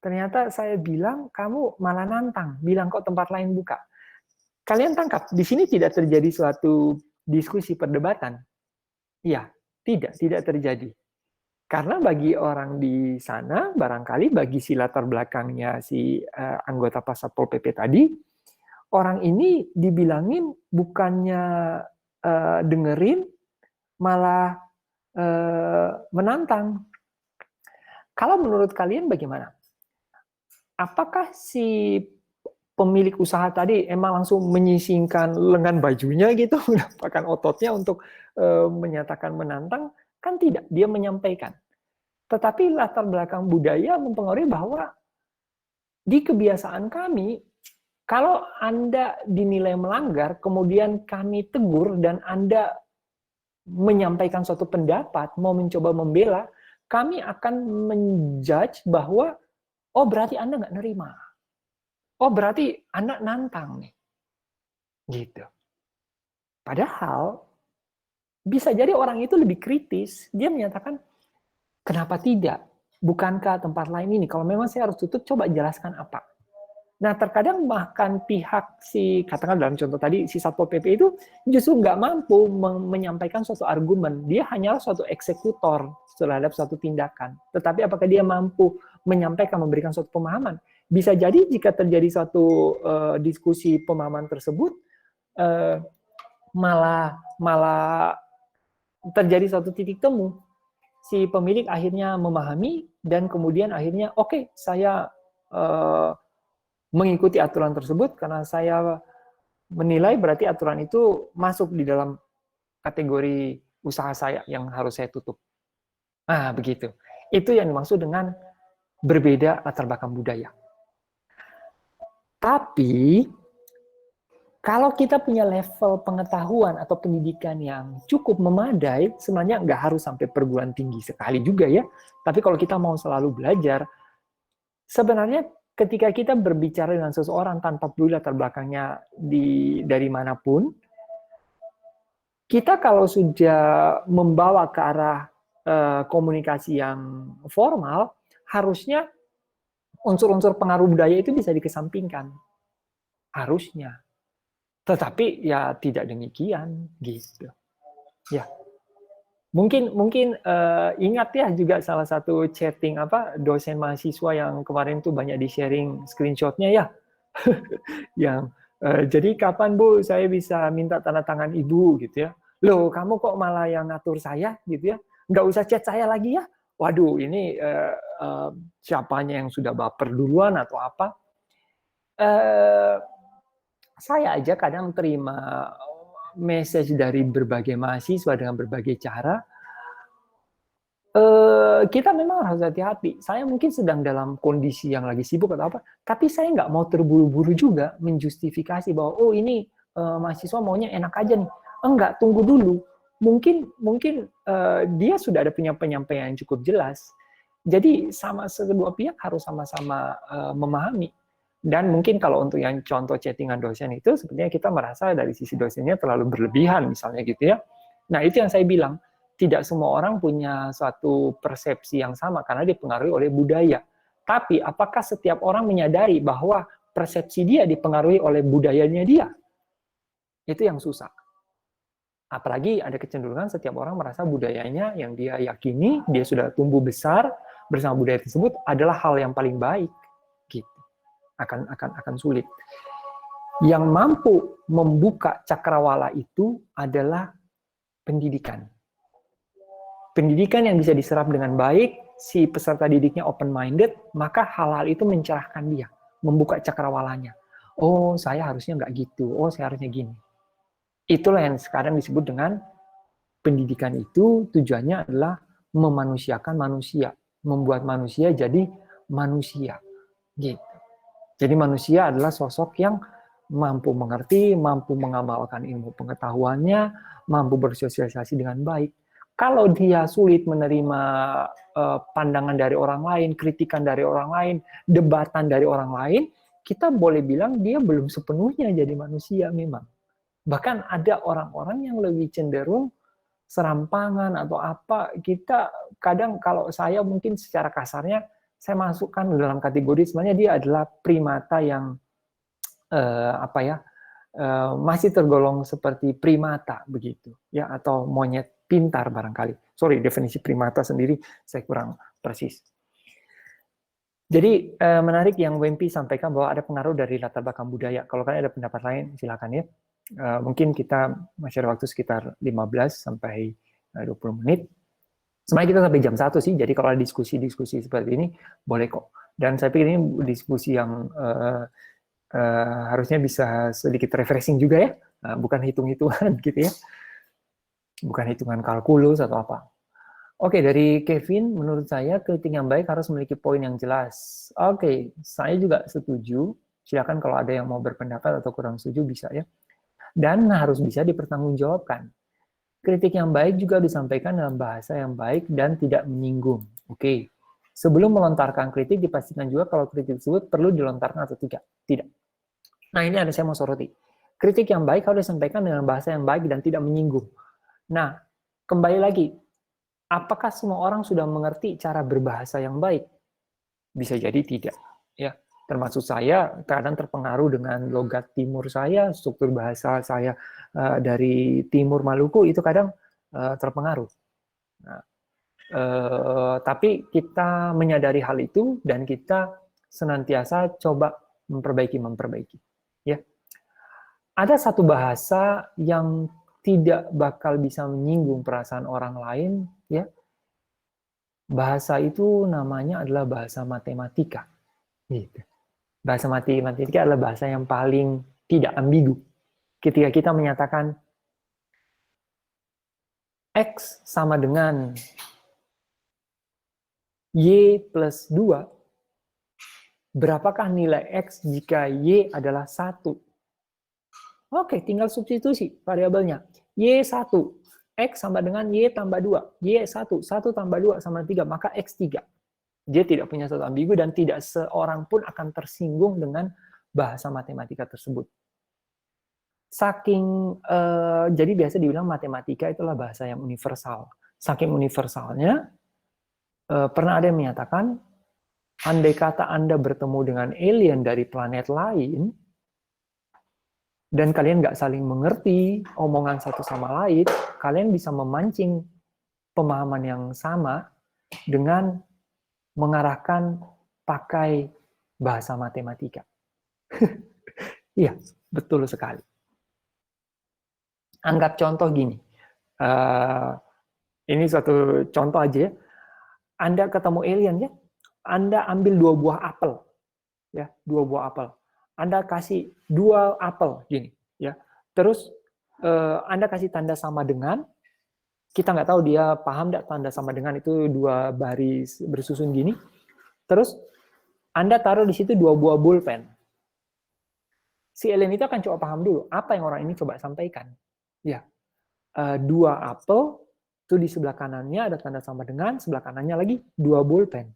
Ternyata saya bilang kamu malah nantang, bilang kok tempat lain buka. Kalian tangkap, di sini tidak terjadi suatu diskusi perdebatan. Iya, tidak terjadi. Karena bagi orang di sana, barangkali bagi si latar belakangnya si anggota Satpol PP tadi, orang ini dibilangin bukannya dengerin, malah menantang. Kalau menurut kalian bagaimana? Apakah si pemilik usaha tadi emang langsung menyisingkan lengan bajunya gitu, menampakkan ototnya untuk menyatakan menantang? Kan tidak, dia menyampaikan. Tetapi latar belakang budaya mempengaruhi bahwa di kebiasaan kami, kalau Anda dinilai melanggar, kemudian kami tegur dan Anda menyampaikan suatu pendapat, mau mencoba membela, kami akan menjudge bahwa, oh berarti Anda nggak nerima. Oh berarti Anda nantang nih. Gitu. Padahal, bisa jadi orang itu lebih kritis, dia menyatakan, kenapa tidak? Bukankah tempat lain ini? Kalau memang saya harus tutup, coba jelaskan apa. Nah, terkadang bahkan pihak si, katakan dalam contoh tadi, si Satpol PP itu justru nggak mampu menyampaikan suatu argumen. Dia hanyalah suatu eksekutor terhadap suatu tindakan. Tetapi apakah dia mampu menyampaikan, memberikan suatu pemahaman? Bisa jadi jika terjadi suatu diskusi pemahaman tersebut, malah terjadi suatu titik temu. Si pemilik akhirnya memahami dan kemudian akhirnya oke, saya mengikuti aturan tersebut karena saya menilai berarti aturan itu masuk di dalam kategori usaha saya yang harus saya tutup. Nah, begitu. Itu yang dimaksud dengan berbeda latar belakang budaya. Tapi kalau kita punya level pengetahuan atau pendidikan yang cukup memadai, sebenarnya nggak harus sampai perguruan tinggi sekali juga ya. Tapi kalau kita mau selalu belajar, sebenarnya ketika kita berbicara dengan seseorang tanpa peduli latar belakangnya dari manapun, kita kalau sudah membawa ke arah komunikasi yang formal, harusnya unsur-unsur pengaruh budaya itu bisa dikesampingkan. Harusnya. Tetapi ya tidak demikian gitu. Ya. Mungkin ingat ya juga salah satu chatting dosen mahasiswa yang kemarin tuh banyak di-sharing screenshot-nya ya. Yang jadi kapan Bu saya bisa minta tanda tangan Ibu gitu ya. Loh, kamu kok malah yang ngatur saya gitu ya. Nggak usah chat saya lagi ya. Waduh, ini siapanya yang sudah baper duluan atau apa. Saya aja kadang terima message dari berbagai mahasiswa dengan berbagai cara. Kita memang harus hati-hati. Saya mungkin sedang dalam kondisi yang lagi sibuk atau apa, tapi saya nggak mau terburu-buru juga menjustifikasi bahwa oh ini mahasiswa maunya enak aja nih. Enggak, tunggu dulu. Mungkin dia sudah ada punya penyampaian yang cukup jelas. Jadi sama kedua pihak harus sama-sama memahami. Dan mungkin kalau untuk yang contoh chattingan dosen itu, sebenarnya kita merasa dari sisi dosennya terlalu berlebihan misalnya gitu ya. Nah itu yang saya bilang, tidak semua orang punya suatu persepsi yang sama karena dipengaruhi oleh budaya. Tapi apakah setiap orang menyadari bahwa persepsi dia dipengaruhi oleh budayanya dia? Itu yang susah. Apalagi ada kecenderungan setiap orang merasa budayanya yang dia yakini, dia sudah tumbuh besar bersama budaya tersebut adalah hal yang paling baik. Gitu. Akan sulit. Yang mampu membuka cakrawala itu adalah pendidikan. pendidikan yang bisa diserap dengan baik, si peserta didiknya open-minded, maka hal-hal itu mencerahkan dia, membuka cakrawalanya. Oh, saya harusnya nggak gitu. Oh, saya harusnya gini. Itulah yang sekarang disebut dengan pendidikan itu tujuannya adalah memanusiakan manusia, membuat manusia jadi manusia. Gitu. Jadi manusia adalah sosok yang mampu mengerti, mampu mengamalkan ilmu pengetahuannya, mampu bersosialisasi dengan baik. Kalau dia sulit menerima pandangan dari orang lain, kritikan dari orang lain, debatan dari orang lain, kita boleh bilang dia belum sepenuhnya jadi manusia memang. Bahkan ada orang-orang yang lebih cenderung serampangan atau apa. Kita kadang kalau saya mungkin secara kasarnya, saya masukkan dalam kategori sebenarnya dia adalah primata yang masih tergolong seperti primata begitu ya, atau monyet pintar barangkali. Sorry, definisi primata sendiri saya kurang persis. Jadi menarik yang Wempi sampaikan bahwa ada pengaruh dari latar belakang budaya. Kalau kalian ada pendapat lain silakan ya. Mungkin kita masih ada waktu sekitar 15 sampai 20 menit. Sebenarnya kita sampai jam 1 sih, jadi kalau ada diskusi-diskusi seperti ini boleh kok. Dan saya pikir ini diskusi yang harusnya bisa sedikit refreshing juga ya, bukan hitung-hitungan gitu ya, bukan hitungan kalkulus atau apa. Oke, dari Kevin, menurut saya kritik yang baik harus memiliki poin yang jelas. Oke, saya juga setuju, silakan kalau ada yang mau berpendapat atau kurang setuju bisa ya. Dan harus bisa dipertanggungjawabkan. Kritik yang baik juga disampaikan dalam bahasa yang baik dan tidak menyinggung. Oke, sebelum melontarkan kritik dipastikan juga kalau kritik tersebut perlu dilontarkan atau tidak. Tidak. Nah, ini ada saya mau soroti. Kritik yang baik harus disampaikan dengan bahasa yang baik dan tidak menyinggung. Nah, kembali lagi, apakah semua orang sudah mengerti cara berbahasa yang baik? Bisa jadi tidak. Ya, termasuk saya kadang terpengaruh dengan logat timur saya, struktur bahasa saya dari timur Maluku itu kadang terpengaruh. Nah, tapi kita menyadari hal itu dan kita senantiasa coba memperbaiki. Ya, ada satu bahasa yang tidak bakal bisa menyinggung perasaan orang lain, ya. Bahasa itu namanya adalah bahasa matematika. Gitu. Bahasa matematika adalah bahasa yang paling tidak ambigu. Ketika kita menyatakan X sama dengan Y plus 2, berapakah nilai X jika Y adalah 1? Oke, tinggal substitusi variabelnya. Y1, X sama dengan Y tambah 2. Y1, 1 tambah 2 sama 3, maka X3. Dia tidak punya satu ambigu dan tidak seorang pun akan tersinggung dengan bahasa matematika tersebut. Jadi biasa dibilang matematika itulah bahasa yang universal. Saking universalnya, pernah ada yang menyatakan, andai kata Anda bertemu dengan alien dari planet lain, dan kalian nggak saling mengerti omongan satu sama lain, kalian bisa memancing pemahaman yang sama dengan mengarahkan pakai bahasa matematika. Iya, betul sekali. Anggap contoh gini, ini suatu contoh aja ya. Anda ketemu alien ya, Anda ambil 2 buah apel, ya, 2 buah apel. Anda kasih 2 apel gini, ya. Terus Anda kasih tanda sama dengan, kita nggak tahu dia paham nggak tanda sama dengan itu 2 baris bersusun gini. Terus Anda taruh di situ 2 buah pulpen. Si alien itu akan coba paham dulu apa yang orang ini coba sampaikan. Ya, 2 apel itu di sebelah kanannya ada tanda sama dengan, sebelah kanannya lagi 2 pulpen.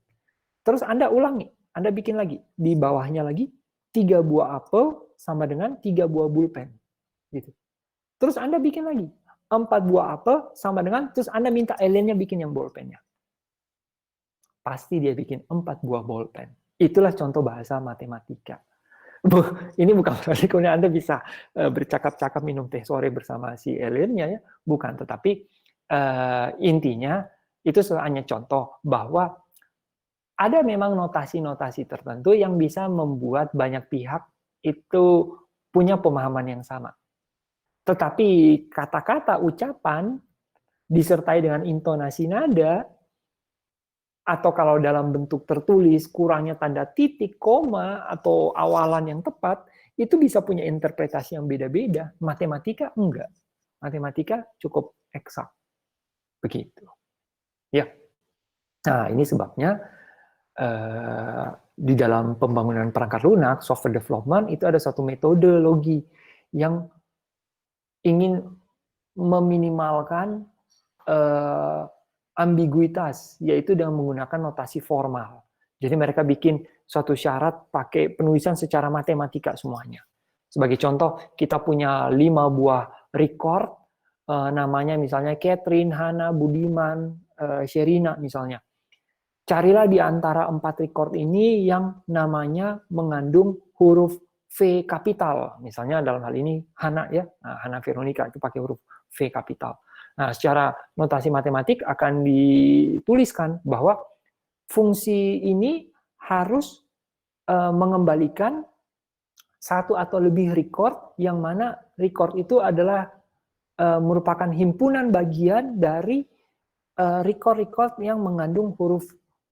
Terus Anda ulangi, Anda bikin lagi di bawahnya lagi 3 buah apel sama dengan 3 buah pulpen. Gitu. Terus Anda bikin lagi 4 buah apel sama dengan, terus Anda minta aliennya bikin yang bolpennya. Pasti dia bikin 4 buah bolpen. Itulah contoh bahasa matematika. Ini bukan berarti kemudian Anda bisa bercakap-cakap minum teh sore bersama si aliennya ya, bukan. Tetapi intinya itu hanya contoh bahwa ada memang notasi-notasi tertentu yang bisa membuat banyak pihak itu punya pemahaman yang sama. Tetapi kata-kata, ucapan disertai dengan intonasi nada, atau kalau dalam bentuk tertulis kurangnya tanda titik, koma, atau awalan yang tepat, itu bisa punya interpretasi yang beda-beda. Matematika enggak. Matematika cukup eksak. Begitu. Ya. Nah, ini sebabnya di dalam pembangunan perangkat lunak, software development, itu ada suatu metodologi yang ingin meminimalkan ambiguitas, yaitu dengan menggunakan notasi formal. Jadi mereka bikin suatu syarat pakai penulisan secara matematika semuanya. Sebagai contoh, kita punya 5 buah record, namanya misalnya Catherine, Hana, Budiman, Sherina misalnya. Carilah di antara 4 record ini yang namanya mengandung huruf V kapital. Misalnya dalam hal ini Hana ya, nah, Hana Veronica itu pakai huruf V kapital. Nah, secara notasi matematik akan dituliskan bahwa fungsi ini harus mengembalikan satu atau lebih record, yang mana record itu adalah merupakan himpunan bagian dari record-record yang mengandung huruf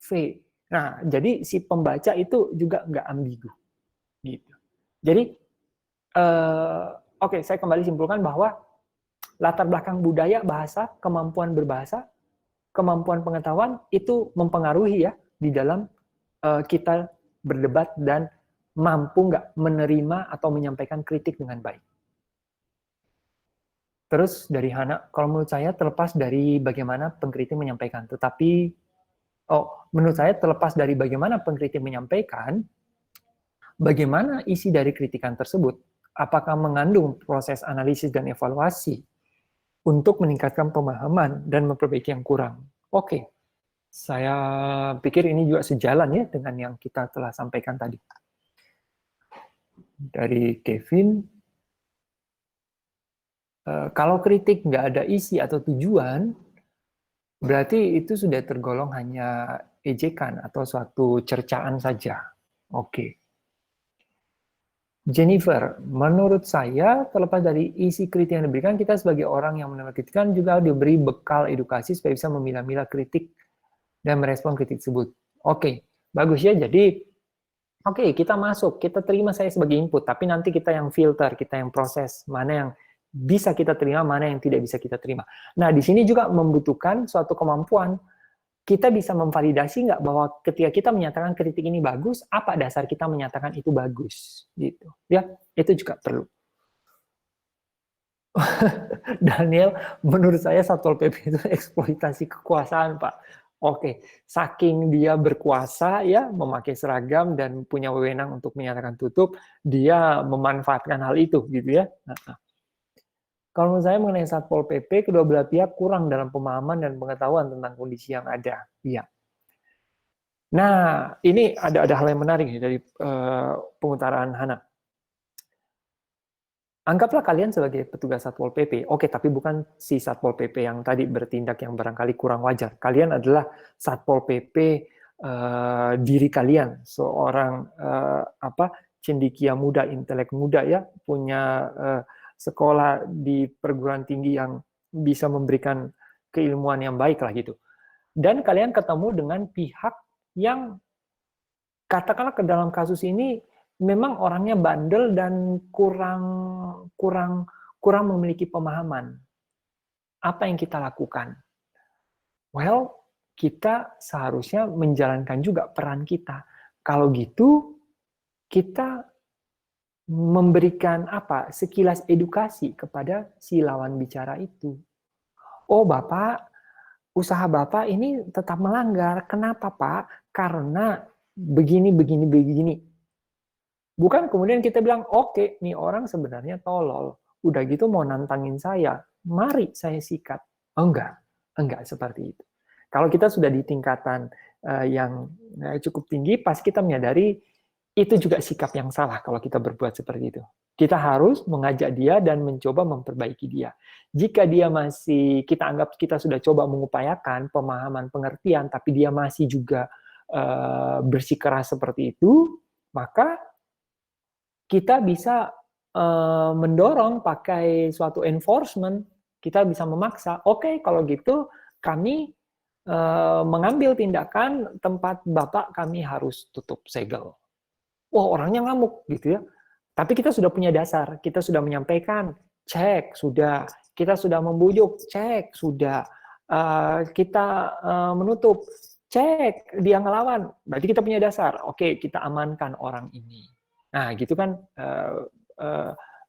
V. Nah, jadi si pembaca itu juga nggak ambigu. Gitu. Jadi, oke, saya kembali simpulkan bahwa latar belakang budaya, bahasa, kemampuan berbahasa, kemampuan pengetahuan itu mempengaruhi ya di dalam kita berdebat dan mampu nggak menerima atau menyampaikan kritik dengan baik. Terus dari Hana, kalau menurut saya terlepas dari bagaimana pengkritik menyampaikan, tetapi menurut saya terlepas dari bagaimana pengkritik menyampaikan, bagaimana isi dari kritikan tersebut, apakah mengandung proses analisis dan evaluasi untuk meningkatkan pemahaman dan memperbaiki yang kurang. Oke, saya pikir ini juga sejalan ya dengan yang kita telah sampaikan tadi. Dari Kevin, kalau kritik nggak ada isi atau tujuan, berarti itu sudah tergolong hanya ejekan atau suatu cercaan saja. Oke. Jennifer, menurut saya terlepas dari isi kritik yang diberikan, kita sebagai orang yang menerima kritikan juga diberi bekal edukasi supaya bisa memilah-milah kritik dan merespon kritik tersebut. Oke, bagus ya. Jadi, oke, kita masuk, kita terima saya sebagai input, tapi nanti kita yang filter, kita yang proses, mana yang bisa kita terima, mana yang tidak bisa kita terima. Nah, di sini juga membutuhkan suatu kemampuan. Kita bisa memvalidasi nggak bahwa ketika kita menyatakan kritik ini bagus, apa dasar kita menyatakan itu bagus, gitu. Ya, itu juga perlu. Daniel, menurut saya Satpol PP itu eksploitasi kekuasaan, Pak. Oke, saking dia berkuasa ya, memakai seragam dan punya wewenang untuk menyatakan tutup, dia memanfaatkan hal itu, gitu ya. Kalau menurut saya mengenai Satpol PP, kedua belah pihak kurang dalam pemahaman dan pengetahuan tentang kondisi yang ada. Iya. Nah, ini ada hal yang menarik dari pengutaraan Hana. Anggaplah kalian sebagai petugas Satpol PP. Oke, tapi bukan si Satpol PP yang tadi bertindak yang barangkali kurang wajar. Kalian adalah Satpol PP diri kalian, seorang cendekia muda, intelek muda ya, punya sekolah di perguruan tinggi yang bisa memberikan keilmuan yang baik lah gitu. Dan kalian ketemu dengan pihak yang katakanlah ke dalam kasus ini memang orangnya bandel dan kurang memiliki pemahaman. Apa yang kita lakukan? Well, kita seharusnya menjalankan juga peran kita. Kalau gitu, kita memberikan sekilas edukasi kepada si lawan bicara itu. Oh Bapak, usaha Bapak ini tetap melanggar. Kenapa Pak? Karena begini. Bukan kemudian kita bilang, oke, nih orang sebenarnya tolol. Udah gitu mau nantangin saya, mari saya sikat. Oh, enggak seperti itu. Kalau kita sudah di tingkatan yang cukup tinggi, pasti kita menyadari itu juga sikap yang salah kalau kita berbuat seperti itu. Kita harus mengajak dia dan mencoba memperbaiki dia. Jika dia masih, kita anggap kita sudah coba mengupayakan pemahaman, pengertian, tapi dia masih juga bersikeras seperti itu, maka kita bisa mendorong pakai suatu enforcement, Kita bisa memaksa, oke, kalau gitu kami mengambil tindakan tempat Bapak kami harus tutup segel. Wah, orangnya ngamuk gitu ya. Tapi kita sudah punya dasar, kita sudah menyampaikan, cek, sudah. Kita sudah membujuk, cek, sudah. Kita menutup, cek, dia ngelawan. Berarti kita punya dasar. Oke, kita amankan orang ini. Nah, gitu kan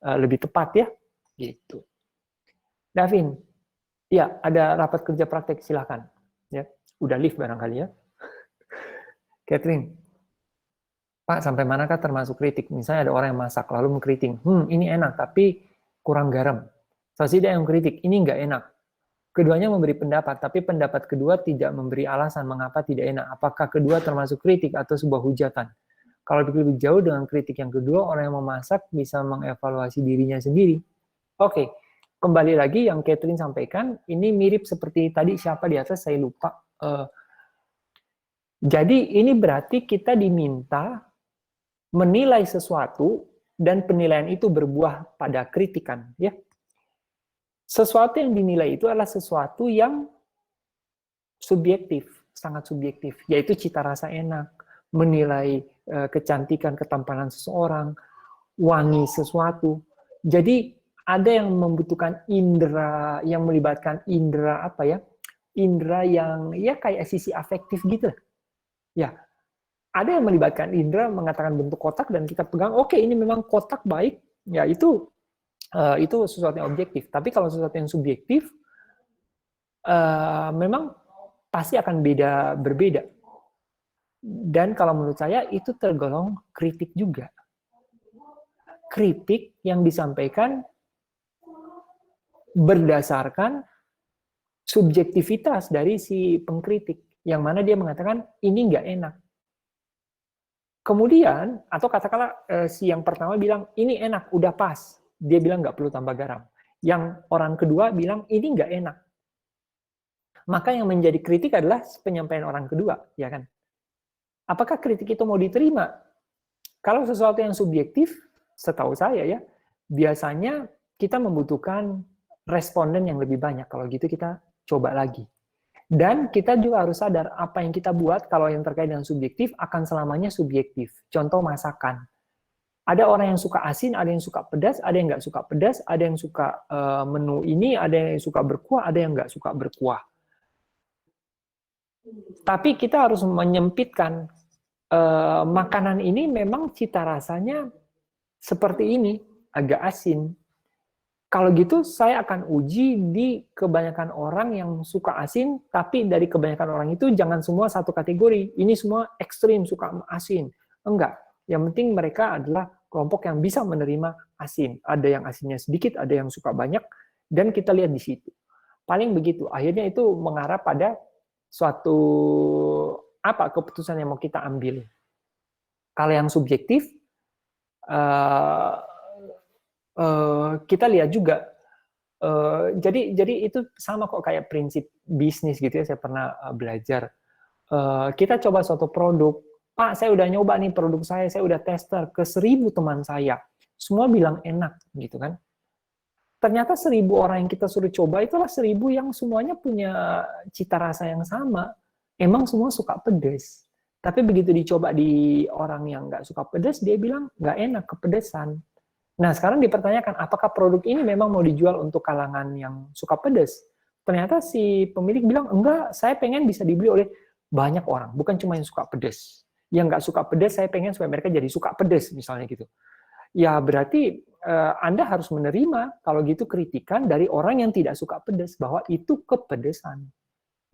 lebih tepat ya. Gitu. Davin, ya ada rapat kerja praktek, silakan. Ya, udah lift barangkali ya. Catherine, Pak, sampai manakah termasuk kritik? Misalnya ada orang yang masak, lalu mengkritik, ini enak, tapi kurang garam. Pasti dia yang kritik, ini nggak enak. Keduanya memberi pendapat, tapi pendapat kedua tidak memberi alasan mengapa tidak enak. Apakah kedua termasuk kritik atau sebuah hujatan? Kalau lebih jauh dengan kritik yang kedua, orang yang memasak bisa mengevaluasi dirinya sendiri. Oke, kembali lagi yang Catherine sampaikan, ini mirip seperti tadi, siapa di atas, saya lupa. Jadi ini berarti kita diminta menilai sesuatu dan penilaian itu berbuah pada kritikan, ya. Sesuatu yang dinilai itu adalah sesuatu yang subjektif, sangat subjektif, yaitu cita rasa enak, menilai kecantikan, ketampanan seseorang, wangi sesuatu. Jadi ada yang membutuhkan indera, yang melibatkan indera apa ya? Indera yang ya kayak sisi afektif gitu. Ya, ada yang melibatkan indera, mengatakan bentuk kotak dan kita pegang, oke, ini memang kotak baik, ya itu sesuatu yang objektif. Tapi kalau sesuatu yang subjektif, memang pasti akan berbeda. Dan kalau menurut saya itu tergolong kritik juga. Kritik yang disampaikan berdasarkan subjektivitas dari si pengkritik, yang mana dia mengatakan ini nggak enak. Kemudian, atau katakanlah si yang pertama bilang, ini enak, udah pas. Dia bilang nggak perlu tambah garam. Yang orang kedua bilang, ini nggak enak. Maka yang menjadi kritik adalah penyampaian orang kedua, ya kan? Apakah kritik itu mau diterima? Kalau sesuatu yang subjektif, setahu saya ya, biasanya kita membutuhkan responden yang lebih banyak. Kalau gitu kita coba lagi. Dan kita juga harus sadar apa yang kita buat kalau yang terkait dengan subjektif akan selamanya subjektif. Contoh masakan. Ada orang yang suka asin, ada yang suka pedas, ada yang nggak suka pedas, ada yang suka menu ini, ada yang suka berkuah, ada yang nggak suka berkuah. Tapi kita harus menyempitkan makanan ini memang cita rasanya seperti ini, agak asin. Kalau gitu saya akan uji di kebanyakan orang yang suka asin, tapi dari kebanyakan orang itu jangan semua satu kategori. Ini semua ekstrim suka asin. Enggak. Yang penting mereka adalah kelompok yang bisa menerima asin. Ada yang asinnya sedikit, ada yang suka banyak, dan kita lihat di situ. Paling begitu. Akhirnya itu mengarah pada suatu keputusan yang mau kita ambil. Kalau yang subjektif, kita lihat juga. Jadi itu sama kok kayak prinsip bisnis gitu ya. Saya pernah belajar. Kita coba suatu produk. Pak, saya udah nyoba nih produk saya udah tester ke 1000 teman saya. Semua bilang enak gitu kan. Ternyata 1000 orang yang kita suruh coba itulah 1000 yang semuanya punya cita rasa yang sama. Emang semua suka pedas. Tapi begitu dicoba di orang yang nggak suka pedas, dia bilang nggak enak, kepedesan. Nah, sekarang dipertanyakan, apakah produk ini memang mau dijual untuk kalangan yang suka pedas? Ternyata si pemilik bilang, enggak, saya pengen bisa dibeli oleh banyak orang, bukan cuma yang suka pedas. Yang nggak suka pedas, saya pengen supaya mereka jadi suka pedas, misalnya gitu. Ya, berarti Anda harus menerima, kalau gitu, kritikan dari orang yang tidak suka pedas, bahwa itu kepedesan.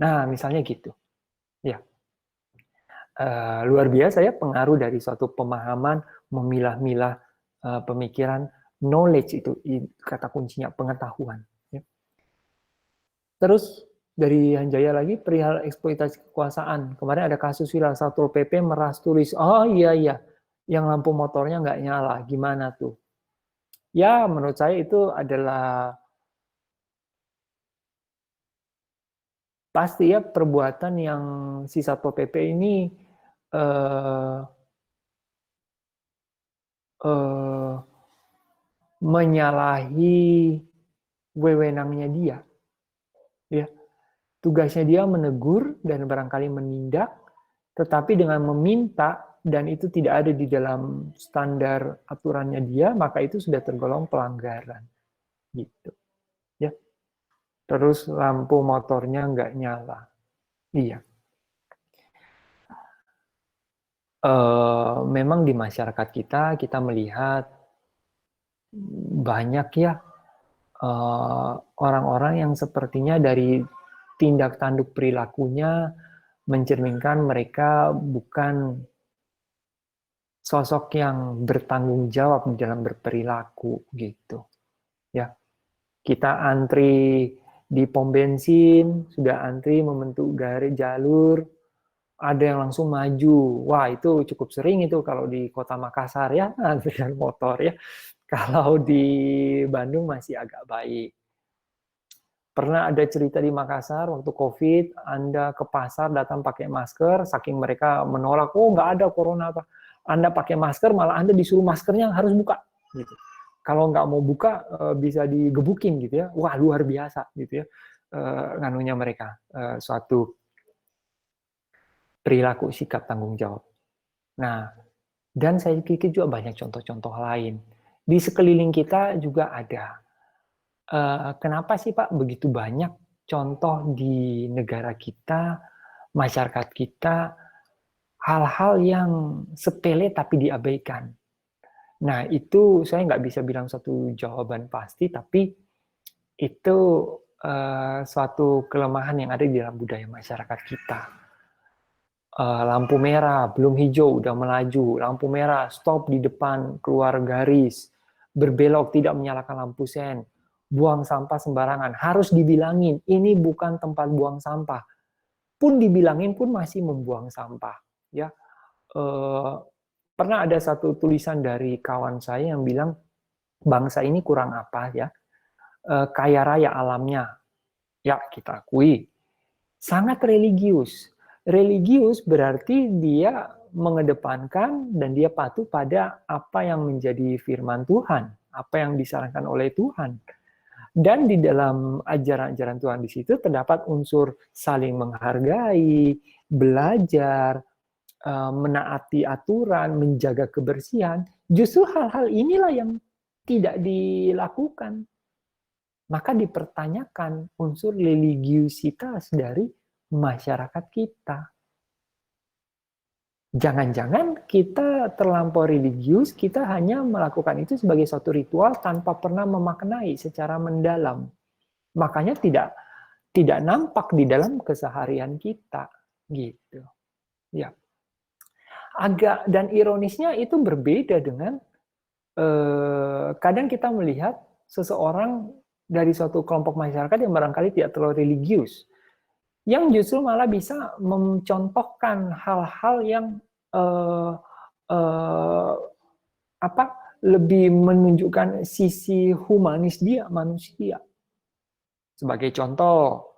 Nah, misalnya gitu. Ya. Luar biasa ya, pengaruh dari suatu pemahaman, memilah-milah pemikiran, knowledge itu kata kuncinya, pengetahuan. Ya. Terus dari Hanjaya lagi, perihal eksploitasi kekuasaan. Kemarin ada kasus viral Satpol PP meras tulis, oh iya, yang lampu motornya nggak nyala, gimana tuh? Ya, menurut saya itu adalah pasti ya perbuatan yang si Satpol PP ini menyalahi wewenangnya dia. Ya, tugasnya dia menegur dan barangkali menindak, tetapi dengan meminta dan itu tidak ada di dalam standar aturannya dia, maka itu sudah tergolong pelanggaran. Gitu. Ya. Terus lampu motornya nggak nyala. Iya. Memang di masyarakat kita melihat banyak ya orang-orang yang sepertinya dari tindak tanduk perilakunya mencerminkan mereka bukan sosok yang bertanggung jawab dalam berperilaku gitu. Ya, kita antri di pom bensin, sudah antri membentuk garis jalur, ada yang langsung maju. Wah, itu cukup sering itu kalau di Kota Makassar ya, antrian motor ya. Kalau di Bandung masih agak baik. Pernah ada cerita di Makassar waktu COVID, Anda ke pasar datang pakai masker, saking mereka menolak, oh nggak ada corona apa. Anda pakai masker, malah Anda disuruh maskernya harus buka. Gitu. Kalau nggak mau buka, bisa digebukin gitu ya. Wah, luar biasa gitu ya. Nganunya mereka, suatu perilaku sikap tanggung jawab. Nah, dan saya pikir juga banyak contoh-contoh lain. Di sekeliling kita juga ada. Kenapa sih Pak begitu banyak contoh di negara kita, masyarakat kita, hal-hal yang sepele tapi diabaikan. Nah, itu saya nggak bisa bilang satu jawaban pasti, tapi itu suatu kelemahan yang ada di dalam budaya masyarakat kita. Lampu merah, belum hijau, udah melaju. Lampu merah, stop di depan, keluar garis. Berbelok, tidak menyalakan lampu sen. Buang sampah sembarangan. Harus dibilangin, ini bukan tempat buang sampah. Pun dibilangin pun masih membuang sampah. Ya, pernah ada satu tulisan dari kawan saya yang bilang, bangsa ini kurang apa ya? Kaya raya alamnya. Ya, kita akui. Sangat religius. Religius berarti dia mengedepankan dan dia patuh pada apa yang menjadi firman Tuhan, apa yang disarankan oleh Tuhan. Dan di dalam ajaran-ajaran Tuhan di situ terdapat unsur saling menghargai, belajar, menaati aturan, menjaga kebersihan. Justru hal-hal inilah yang tidak dilakukan. Maka dipertanyakan unsur religiusitas dari masyarakat kita. Jangan-jangan kita terlampau religius, kita hanya melakukan itu sebagai suatu ritual tanpa pernah memaknai secara mendalam. Makanya tidak nampak di dalam keseharian kita, gitu. Ya. Agak dan ironisnya itu berbeda dengan kadang kita melihat seseorang dari suatu kelompok masyarakat yang barangkali tidak terlalu religius, yang justru malah bisa mencontohkan hal-hal yang lebih menunjukkan sisi humanis dia, manusia. Sebagai contoh,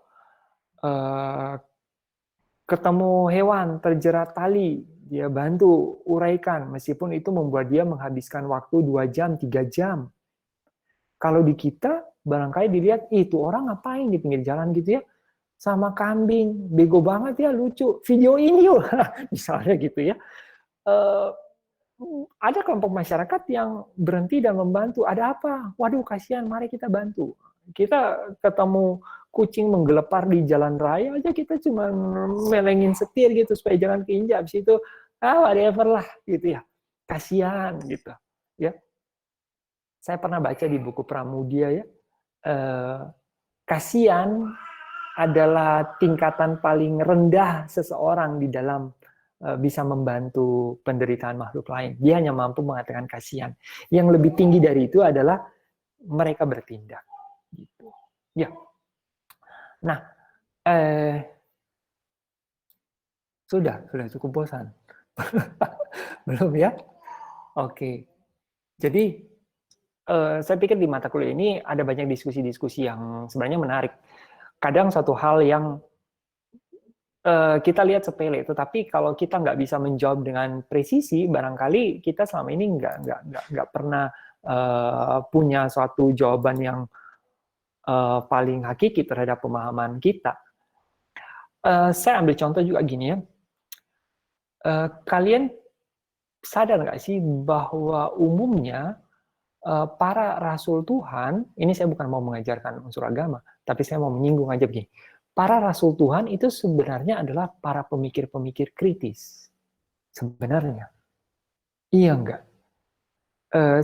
ketemu hewan terjerat tali, dia bantu uraikan, meskipun itu membuat dia menghabiskan waktu 2 jam, 3 jam. Kalau di kita, barangkali dilihat, itu orang ngapain di pinggir jalan gitu ya, sama kambing, bego banget ya, lucu, video ini yuk, misalnya gitu ya. Ada kelompok masyarakat yang berhenti dan membantu, ada apa? Waduh, kasihan, mari kita bantu. Kita ketemu kucing menggelepar di jalan raya aja, kita cuma melengin setir gitu, supaya jangan keinjak, habis itu, whatever lah, gitu ya. Kasihan, gitu. Ya. Saya pernah baca di buku Pramudia ya, kasihan adalah tingkatan paling rendah seseorang di dalam bisa membantu penderitaan makhluk lain. Dia hanya mampu mengatakan kasihan. Yang lebih tinggi dari itu adalah mereka bertindak. Gitu. Ya. Nah, sudah cukup bosan. Belum ya? Oke. Jadi saya pikir di mata kuliah ini ada banyak diskusi-diskusi yang sebenarnya menarik. Kadang satu hal yang kita lihat sepele, tetapi kalau kita nggak bisa menjawab dengan presisi, barangkali kita selama ini nggak pernah punya suatu jawaban yang paling hakiki terhadap pemahaman kita. Saya ambil contoh juga gini ya. Kalian sadar nggak sih bahwa umumnya para rasul Tuhan, ini saya bukan mau mengajarkan unsur agama, tapi saya mau menyinggung aja begini. Para rasul Tuhan itu sebenarnya adalah para pemikir-pemikir kritis. Sebenarnya. Iya enggak?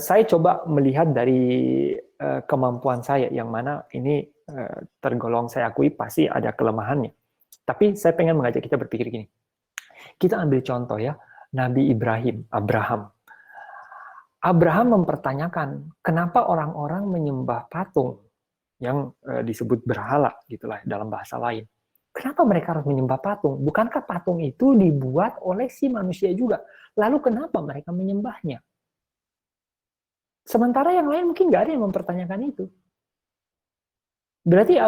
Saya coba melihat dari kemampuan saya, yang mana ini tergolong saya akui pasti ada kelemahannya. Tapi saya pengen mengajak kita berpikir gini. Kita ambil contoh ya, Nabi Abraham. Abraham mempertanyakan kenapa orang-orang menyembah patung yang disebut berhala gitulah dalam bahasa lain. Kenapa mereka harus menyembah patung? Bukankah patung itu dibuat oleh si manusia juga? Lalu kenapa mereka menyembahnya? Sementara yang lain mungkin nggak ada yang mempertanyakan itu. Berarti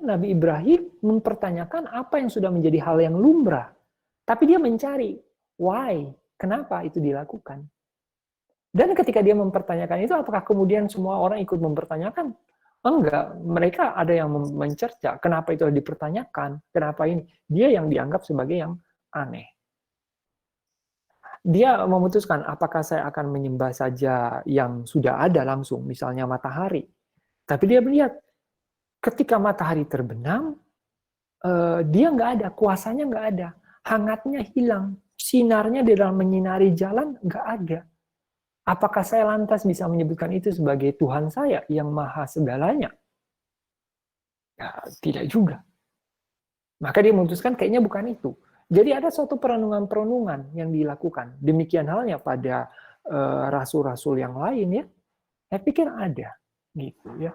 Nabi Ibrahim mempertanyakan apa yang sudah menjadi hal yang lumrah. Tapi dia mencari why, kenapa itu dilakukan. Dan ketika dia mempertanyakan itu, apakah kemudian semua orang ikut mempertanyakan? Enggak, mereka ada yang mencerca, kenapa itu dipertanyakan, kenapa ini. Dia yang dianggap sebagai yang aneh. Dia memutuskan, apakah saya akan menyembah saja yang sudah ada langsung, misalnya matahari. Tapi dia melihat, ketika matahari terbenam, dia nggak ada, kuasanya nggak ada, hangatnya hilang, sinarnya di dalam menyinari jalan nggak ada. Apakah saya lantas bisa menyebutkan itu sebagai Tuhan saya yang maha segalanya? Ya, tidak juga. Maka dia memutuskan kayaknya bukan itu. Jadi ada suatu perenungan-perenungan yang dilakukan. Demikian halnya pada rasul-rasul yang lain ya. Saya pikir ada, gitu ya.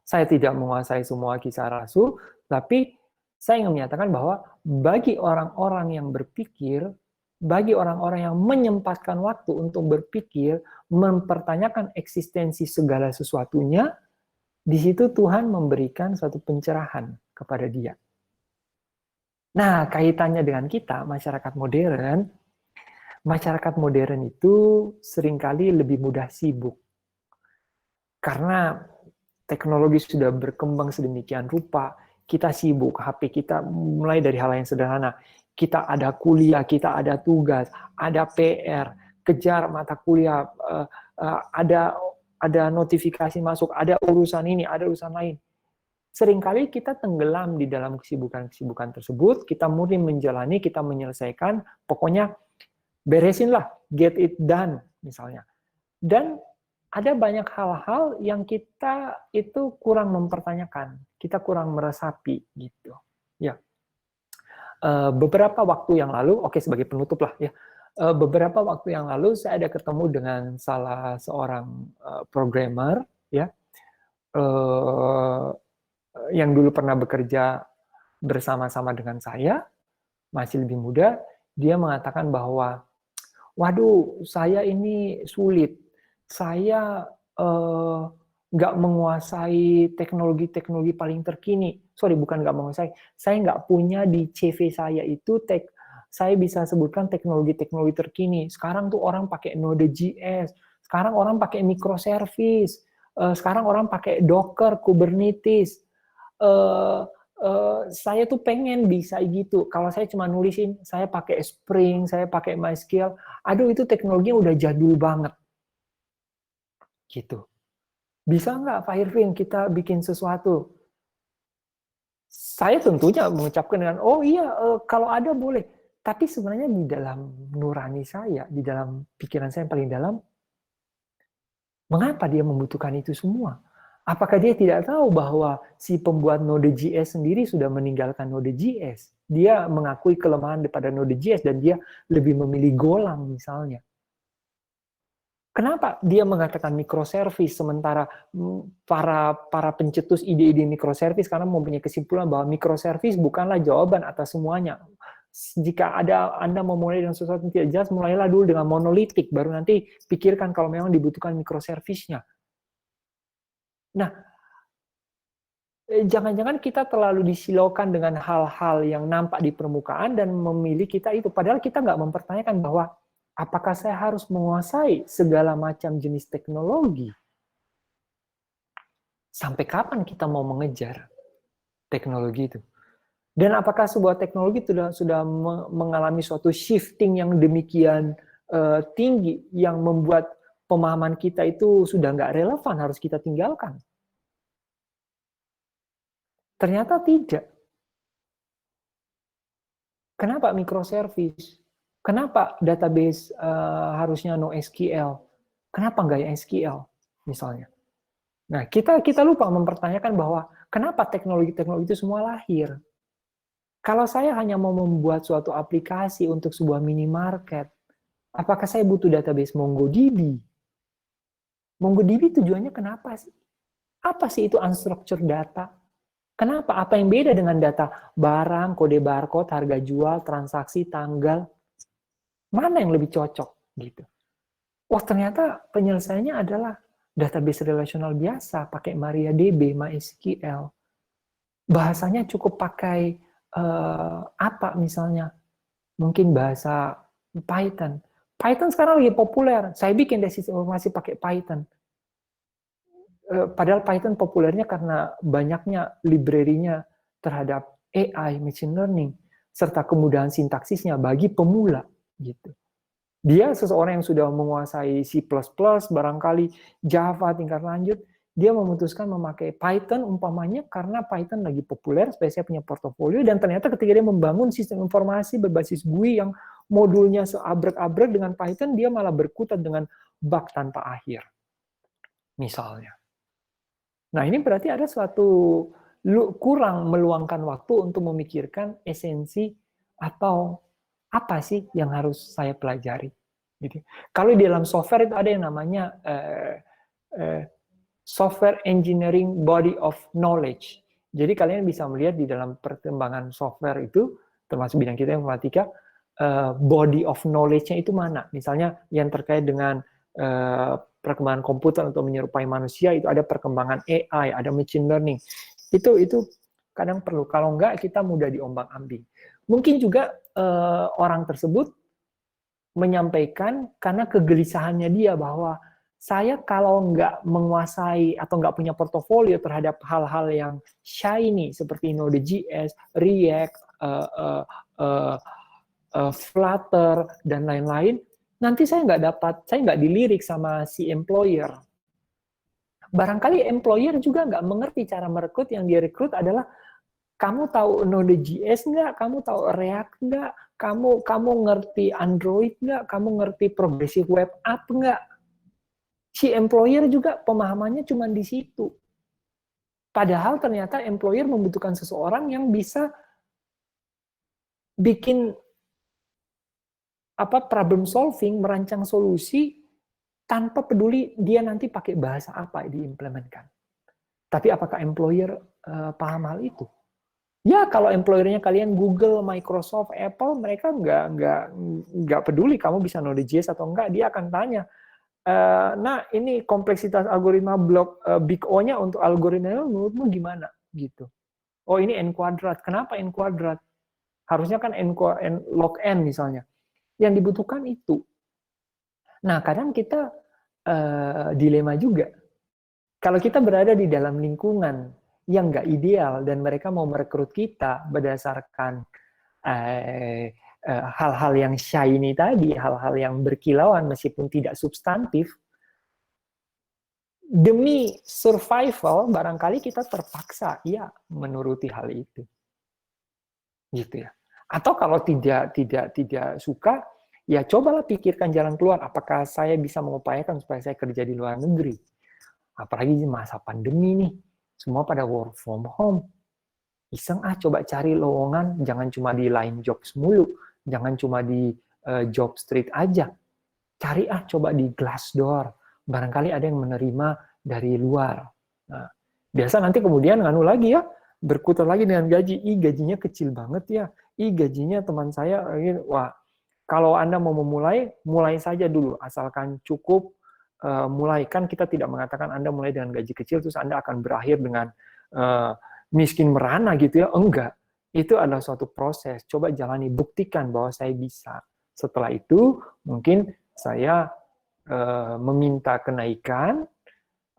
Saya tidak menguasai semua kisah rasul, tapi saya ingin menyatakan bahwa bagi orang-orang yang berpikir, bagi orang-orang yang menyempatkan waktu untuk berpikir, mempertanyakan eksistensi segala sesuatunya, di situ Tuhan memberikan suatu pencerahan kepada dia. Nah, kaitannya dengan kita, masyarakat modern itu seringkali lebih mudah sibuk. Karena teknologi sudah berkembang sedemikian rupa, kita sibuk, HP kita mulai dari hal yang sederhana. Kita ada kuliah, kita ada tugas, ada PR, kejar mata kuliah, ada notifikasi masuk, ada urusan ini, ada urusan lain. Seringkali kita tenggelam di dalam kesibukan-kesibukan tersebut, kita murni menjalani, kita menyelesaikan, pokoknya beresinlah, get it done, misalnya. Dan ada banyak hal-hal yang kita itu kurang mempertanyakan, kita kurang meresapi, gitu. Ya. Beberapa waktu yang lalu, oke sebagai penutup lah ya, beberapa waktu yang lalu saya ada ketemu dengan salah seorang programmer ya, yang dulu pernah bekerja bersama-sama dengan saya, masih lebih muda. Dia mengatakan bahwa, waduh saya ini sulit, saya nggak menguasai teknologi-teknologi paling terkini. Sorry, bukan nggak menguasai. Saya nggak punya di CV saya itu, saya bisa sebutkan teknologi-teknologi terkini. Sekarang tuh orang pakai Node.js, sekarang orang pakai microservice, sekarang orang pakai Docker, Kubernetes. Saya tuh pengen bisa gitu. Kalau saya cuma nulisin, saya pakai Spring, saya pakai MySQL. Aduh, itu teknologinya udah jadul banget. Gitu. Bisa nggak Pak Irvin kita bikin sesuatu? Saya tentunya mengucapkan dengan, oh iya, kalau ada boleh. Tapi sebenarnya di dalam nurani saya, di dalam pikiran saya yang paling dalam, mengapa dia membutuhkan itu semua? Apakah dia tidak tahu bahwa si pembuat Node.js sendiri sudah meninggalkan Node.js? Dia mengakui kelemahan daripada Node.js dan dia lebih memilih Golang misalnya. Kenapa dia mengatakan microservice sementara para pencetus ide-ide microservice karena mempunyai kesimpulan bahwa microservice bukanlah jawaban atas semuanya. Jika Anda memulai dengan sesuatu yang tidak jelas, mulailah dulu dengan monolitik, baru nanti pikirkan kalau memang dibutuhkan microservice-nya. Nah, jangan-jangan kita terlalu disilaukan dengan hal-hal yang nampak di permukaan dan memilih kita itu. Padahal kita nggak mempertanyakan bahwa apakah saya harus menguasai segala macam jenis teknologi? Sampai kapan kita mau mengejar teknologi itu? Dan apakah sebuah teknologi sudah mengalami suatu shifting yang demikian tinggi yang membuat pemahaman kita itu sudah nggak relevan, harus kita tinggalkan? Ternyata tidak. Kenapa microservice? Kenapa database harusnya NoSQL? Kenapa nggak SQL misalnya? Nah, kita lupa mempertanyakan bahwa kenapa teknologi-teknologi itu semua lahir. Kalau saya hanya mau membuat suatu aplikasi untuk sebuah minimarket, apakah saya butuh database MongoDB? MongoDB tujuannya kenapa sih? Apa sih itu unstructured data? Kenapa? Apa yang beda dengan data barang, kode barcode, harga jual, transaksi, tanggal? Mana yang lebih cocok gitu? Wah, ternyata penyelesaiannya adalah database relasional biasa, pakai MariaDB, MySQL. Bahasanya cukup pakai apa misalnya? Mungkin bahasa Python. Python sekarang lagi populer. Saya bikin dari sistem informasi pakai Python. Padahal Python populernya karena banyaknya library-nya terhadap AI, machine learning, serta kemudahan sintaksisnya bagi pemula gitu. Dia seseorang yang sudah menguasai C++, barangkali Java tingkat lanjut, dia memutuskan memakai Python umpamanya karena Python lagi populer, supaya saya punya portofolio, dan ternyata ketika dia membangun sistem informasi berbasis GUI yang modulnya seabrek-abrek dengan Python, dia malah berkutat dengan bug tanpa akhir. Misalnya. Nah, ini berarti ada suatu kurang meluangkan waktu untuk memikirkan esensi atau apa sih yang harus saya pelajari. Gitu. Kalau di dalam software itu ada yang namanya software engineering body of knowledge. Jadi kalian bisa melihat di dalam perkembangan software itu, termasuk bidang kita informatika, body of knowledge-nya itu mana. Misalnya yang terkait dengan perkembangan komputer untuk menyerupai manusia, itu ada perkembangan AI, ada machine learning. Itu kadang perlu. Kalau enggak, kita mudah diombang-ambing. Mungkin juga orang tersebut menyampaikan karena kegelisahannya dia bahwa saya kalau nggak menguasai atau nggak punya portofolio terhadap hal-hal yang shiny seperti Node.js, React, Flutter, dan lain-lain, nanti saya nggak dilirik sama si employer. Barangkali employer juga nggak mengerti cara merekrut, yang dia rekrut adalah kamu tahu Node.js nggak? Kamu tahu React nggak? Kamu ngerti Android nggak? Kamu ngerti progressive web app nggak? Si employer juga pemahamannya cuma di situ. Padahal ternyata employer membutuhkan seseorang yang bisa bikin problem solving, merancang solusi tanpa peduli dia nanti pakai bahasa apa diimplementkan. Tapi apakah employer paham hal itu? Ya, kalau employer-nya kalian Google, Microsoft, Apple, mereka nggak peduli kamu bisa Node.js atau enggak, dia akan tanya, nah ini kompleksitas algoritma blok Big O-nya untuk algoritma menurutmu gimana? Gitu. Oh, ini n kuadrat. Kenapa n kuadrat? Harusnya kan log n misalnya. Yang dibutuhkan itu. Nah, kadang kita dilema juga. Kalau kita berada di dalam lingkungan yang nggak ideal dan mereka mau merekrut kita berdasarkan hal-hal yang shiny tadi, hal-hal yang berkilauan meskipun tidak substantif, demi survival barangkali kita terpaksa ya menuruti hal itu, gitu ya. Atau kalau tidak suka, ya cobalah pikirkan jalan keluar. Apakah saya bisa mengupayakan supaya saya kerja di luar negeri? Apalagi di masa pandemi nih. Semua pada work from home. Iseng coba cari lowongan, jangan cuma di Line Jobs mulu, jangan cuma di Job Street aja. Cari coba di Glassdoor. Barangkali ada yang menerima dari luar. Nah, biasa nanti kemudian nganu lagi ya, berkutat lagi dengan gaji. Gajinya kecil banget ya. Gajinya teman saya, wah, kalau Anda mau memulai, mulai saja dulu, asalkan cukup. Mulai, kan kita tidak mengatakan Anda mulai dengan gaji kecil terus Anda akan berakhir dengan miskin merana gitu ya, enggak. Itu adalah suatu proses, coba jalani, buktikan bahwa saya bisa. Setelah itu mungkin saya meminta kenaikan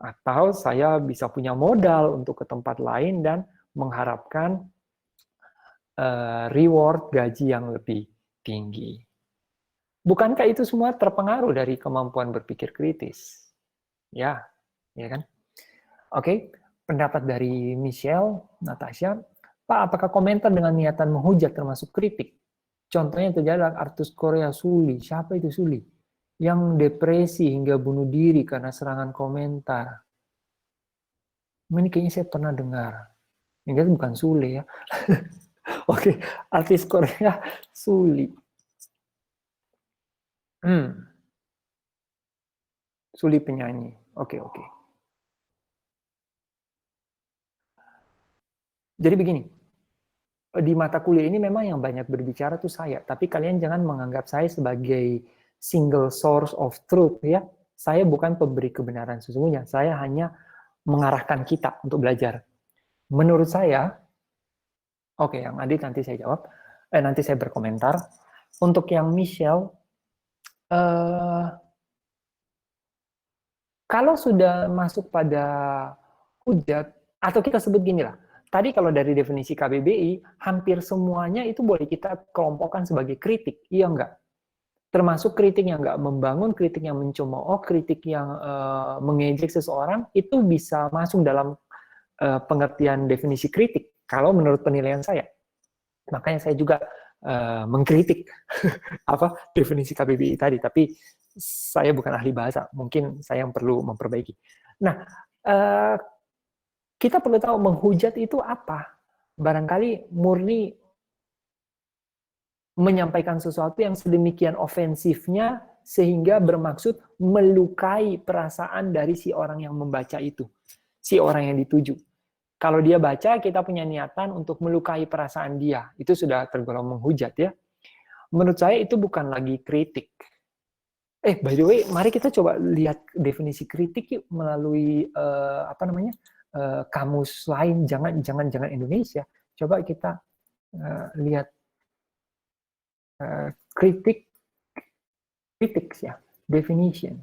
Atau saya bisa punya modal untuk ke tempat lain dan mengharapkan reward gaji yang lebih tinggi. Bukankah itu semua terpengaruh dari kemampuan berpikir kritis? Ya, ya kan? Oke, pendapat dari Michelle, Natasha, Pak, apakah komentar dengan niatan menghujat termasuk kritik? Contohnya terjadi artis Korea Suli. Siapa itu Suli? Yang depresi hingga bunuh diri karena serangan komentar. Ini kayaknya saya pernah dengar. Ini bukan Sule ya. Oke, artis Korea Suli. Suli penyanyi. Oke. Jadi begini, di mata kuliah ini memang yang banyak berbicara tuh saya, tapi kalian jangan menganggap saya sebagai single source of truth ya. Saya bukan pemberi kebenaran sesungguhnya, saya hanya mengarahkan kita untuk belajar. Menurut saya, oke, yang Adit nanti saya jawab, nanti saya berkomentar. Untuk yang Michelle, kalau sudah masuk pada hujat, atau kita sebut gini lah, tadi kalau dari definisi KBBI, hampir semuanya itu boleh kita kelompokkan sebagai kritik, iya enggak? Termasuk kritik yang enggak membangun, kritik yang mencemooh, kritik yang mengejek seseorang, itu bisa masuk dalam pengertian definisi kritik, kalau menurut penilaian saya. Makanya saya juga mengkritik definisi KBBI tadi, tapi saya bukan ahli bahasa, mungkin saya yang perlu memperbaiki. Nah, kita perlu tahu menghujat itu apa. Barangkali murni menyampaikan sesuatu yang sedemikian ofensifnya sehingga bermaksud melukai perasaan dari si orang yang membaca itu, si orang yang dituju. Kalau dia baca, kita punya niatan untuk melukai perasaan dia. Itu sudah tergolong menghujat ya. Menurut saya itu bukan lagi kritik. By the way, mari kita coba lihat definisi kritik yuk melalui kamus lain, jangan Indonesia. Coba kita lihat kritik ya, definition.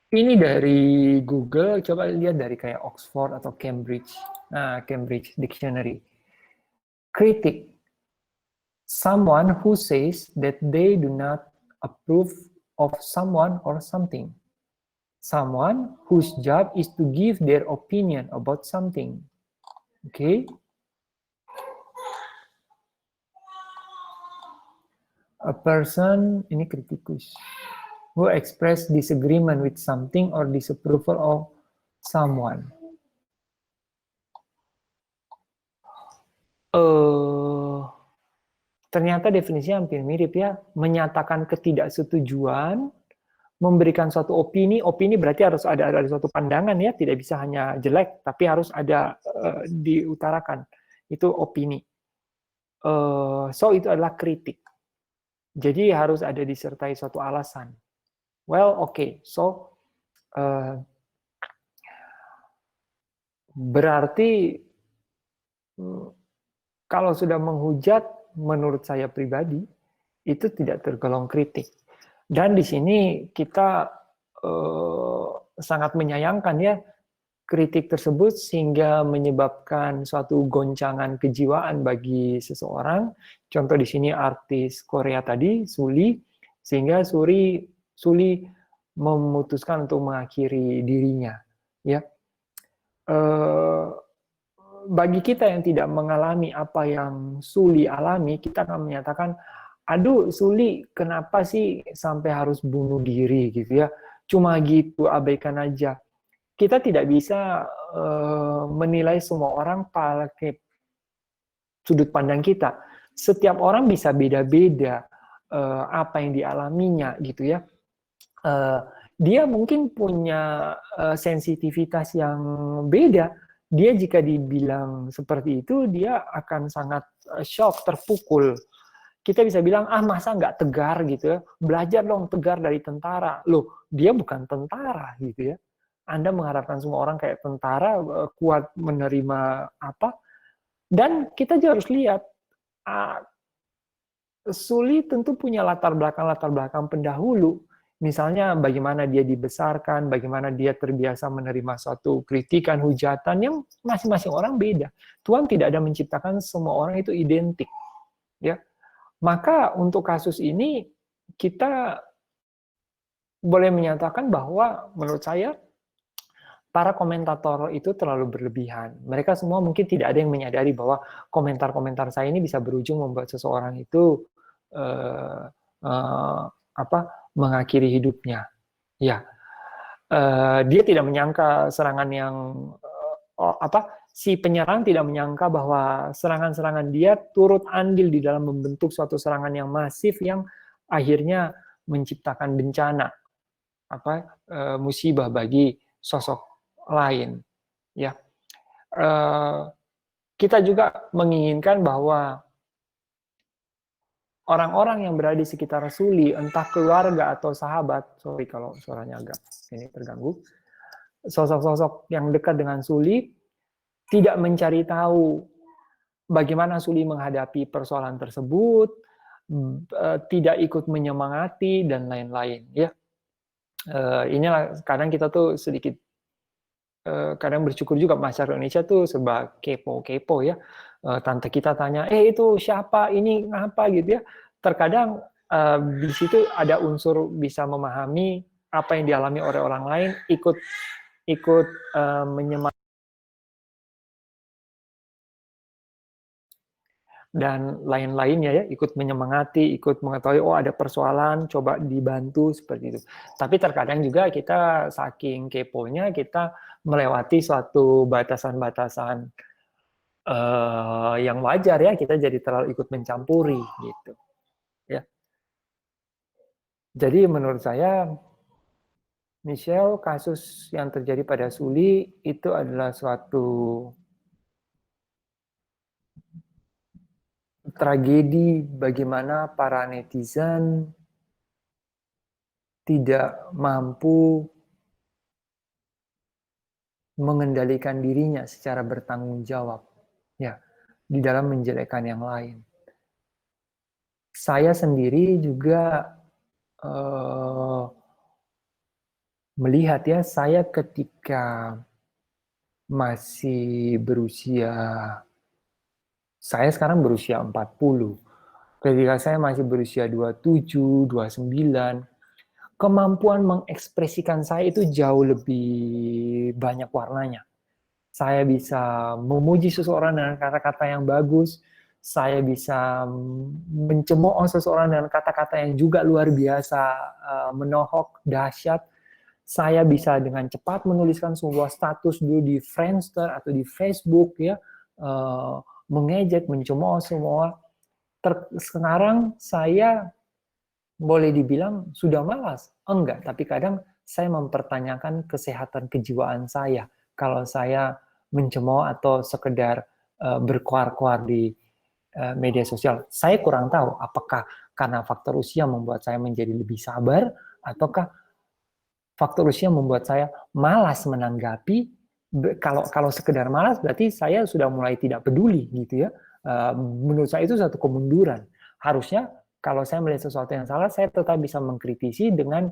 Ini dari Google, coba lihat dari kayak Oxford atau Cambridge. Nah, Cambridge Dictionary. Critic, someone who says that they do not approve of someone or something. Someone whose job is to give their opinion about something. Okay? A person, ini kritikus, who express disagreement with something or disapproval of someone. Ternyata definisinya hampir mirip ya. Menyatakan ketidaksetujuan, memberikan suatu opini. Opini berarti harus ada suatu pandangan ya, tidak bisa hanya jelek, tapi harus ada diutarakan. Itu opini. So itu adalah kritik. Jadi harus ada disertai suatu alasan. Well, okay. So, berarti kalau sudah menghujat, menurut saya pribadi, itu tidak tergolong kritik. Dan di sini kita sangat menyayangkan ya, kritik tersebut sehingga menyebabkan suatu goncangan kejiwaan bagi seseorang. Contoh di sini artis Korea tadi, Suli, sehingga Suli memutuskan untuk mengakhiri dirinya. Ya, bagi kita yang tidak mengalami apa yang Suli alami, kita akan menyatakan, aduh Suli, kenapa sih sampai harus bunuh diri gitu ya? Cuma gitu, abaikan aja. Kita tidak bisa menilai semua orang pakai sudut pandang kita. Setiap orang bisa beda-beda apa yang dialaminya gitu ya. Dia mungkin punya sensitivitas yang beda. Dia jika dibilang seperti itu, dia akan sangat shock, terpukul. Kita bisa bilang, masa nggak tegar gitu ya. Belajar dong tegar dari tentara. Loh, dia bukan tentara gitu ya. Anda mengharapkan semua orang kayak tentara, kuat menerima apa. Dan kita juga harus lihat, Suli tentu punya latar belakang pendahulu Misalnya bagaimana dia dibesarkan, bagaimana dia terbiasa menerima suatu kritikan, hujatan yang masing-masing orang beda. Tuhan tidak ada menciptakan semua orang itu identik, ya. Maka untuk kasus ini kita boleh menyatakan bahwa menurut saya para komentator itu terlalu berlebihan. Mereka semua mungkin tidak ada yang menyadari bahwa komentar-komentar saya ini bisa berujung membuat seseorang itu mengakhiri hidupnya. Ya, dia tidak menyangka serangan yang si penyerang tidak menyangka bahwa serangan-serangan dia turut andil di dalam membentuk suatu serangan yang masif yang akhirnya menciptakan bencana, musibah bagi sosok lain. Ya, kita juga menginginkan bahwa orang-orang yang berada di sekitar Suli, entah keluarga atau sahabat, sorry kalau suaranya agak ini terganggu, sosok-sosok yang dekat dengan Suli tidak mencari tahu bagaimana Suli menghadapi persoalan tersebut, tidak ikut menyemangati dan lain-lain. Ya, inilah kadang kita tuh sedikit kadang bersyukur juga masyarakat Indonesia tuh serba kepo-kepo ya. Tante kita tanya, itu siapa, ini ngapa gitu ya. Terkadang di situ ada unsur bisa memahami apa yang dialami oleh orang lain, ikut menyemangati dan lain-lainnya ya, ikut menyemangati, ikut mengetahui ada persoalan, coba dibantu seperti itu. Tapi terkadang juga kita saking keponya kita melewati suatu batasan-batasan yang wajar ya, kita jadi terlalu ikut mencampuri gitu ya. Jadi menurut saya Michelle, kasus yang terjadi pada Suli itu adalah suatu tragedi bagaimana para netizen tidak mampu mengendalikan dirinya secara bertanggung jawab ya di dalam menjelekkan yang lain. Saya sendiri juga melihat ya, saya ketika masih berusia, saya sekarang berusia 40. Ketika saya masih berusia 27, 29, kemampuan mengekspresikan saya itu jauh lebih banyak warnanya. Saya bisa memuji seseorang dengan kata-kata yang bagus, saya bisa mencemooh seseorang dengan kata-kata yang juga luar biasa, menohok, dahsyat. Saya bisa dengan cepat menuliskan sebuah status dulu di Friendster atau di Facebook ya, mengejek, mencemooh semua. Sekarang saya boleh dibilang sudah malas, enggak, tapi kadang saya mempertanyakan kesehatan kejiwaan saya kalau saya mencemooh atau sekedar berkuar-kuar di media sosial. Saya kurang tahu apakah karena faktor usia membuat saya menjadi lebih sabar, ataukah faktor usia membuat saya malas menanggapi. Kalau sekedar malas berarti saya sudah mulai tidak peduli gitu ya. Menurut saya itu satu kemunduran. Harusnya kalau saya melihat sesuatu yang salah, saya tetap bisa mengkritisi dengan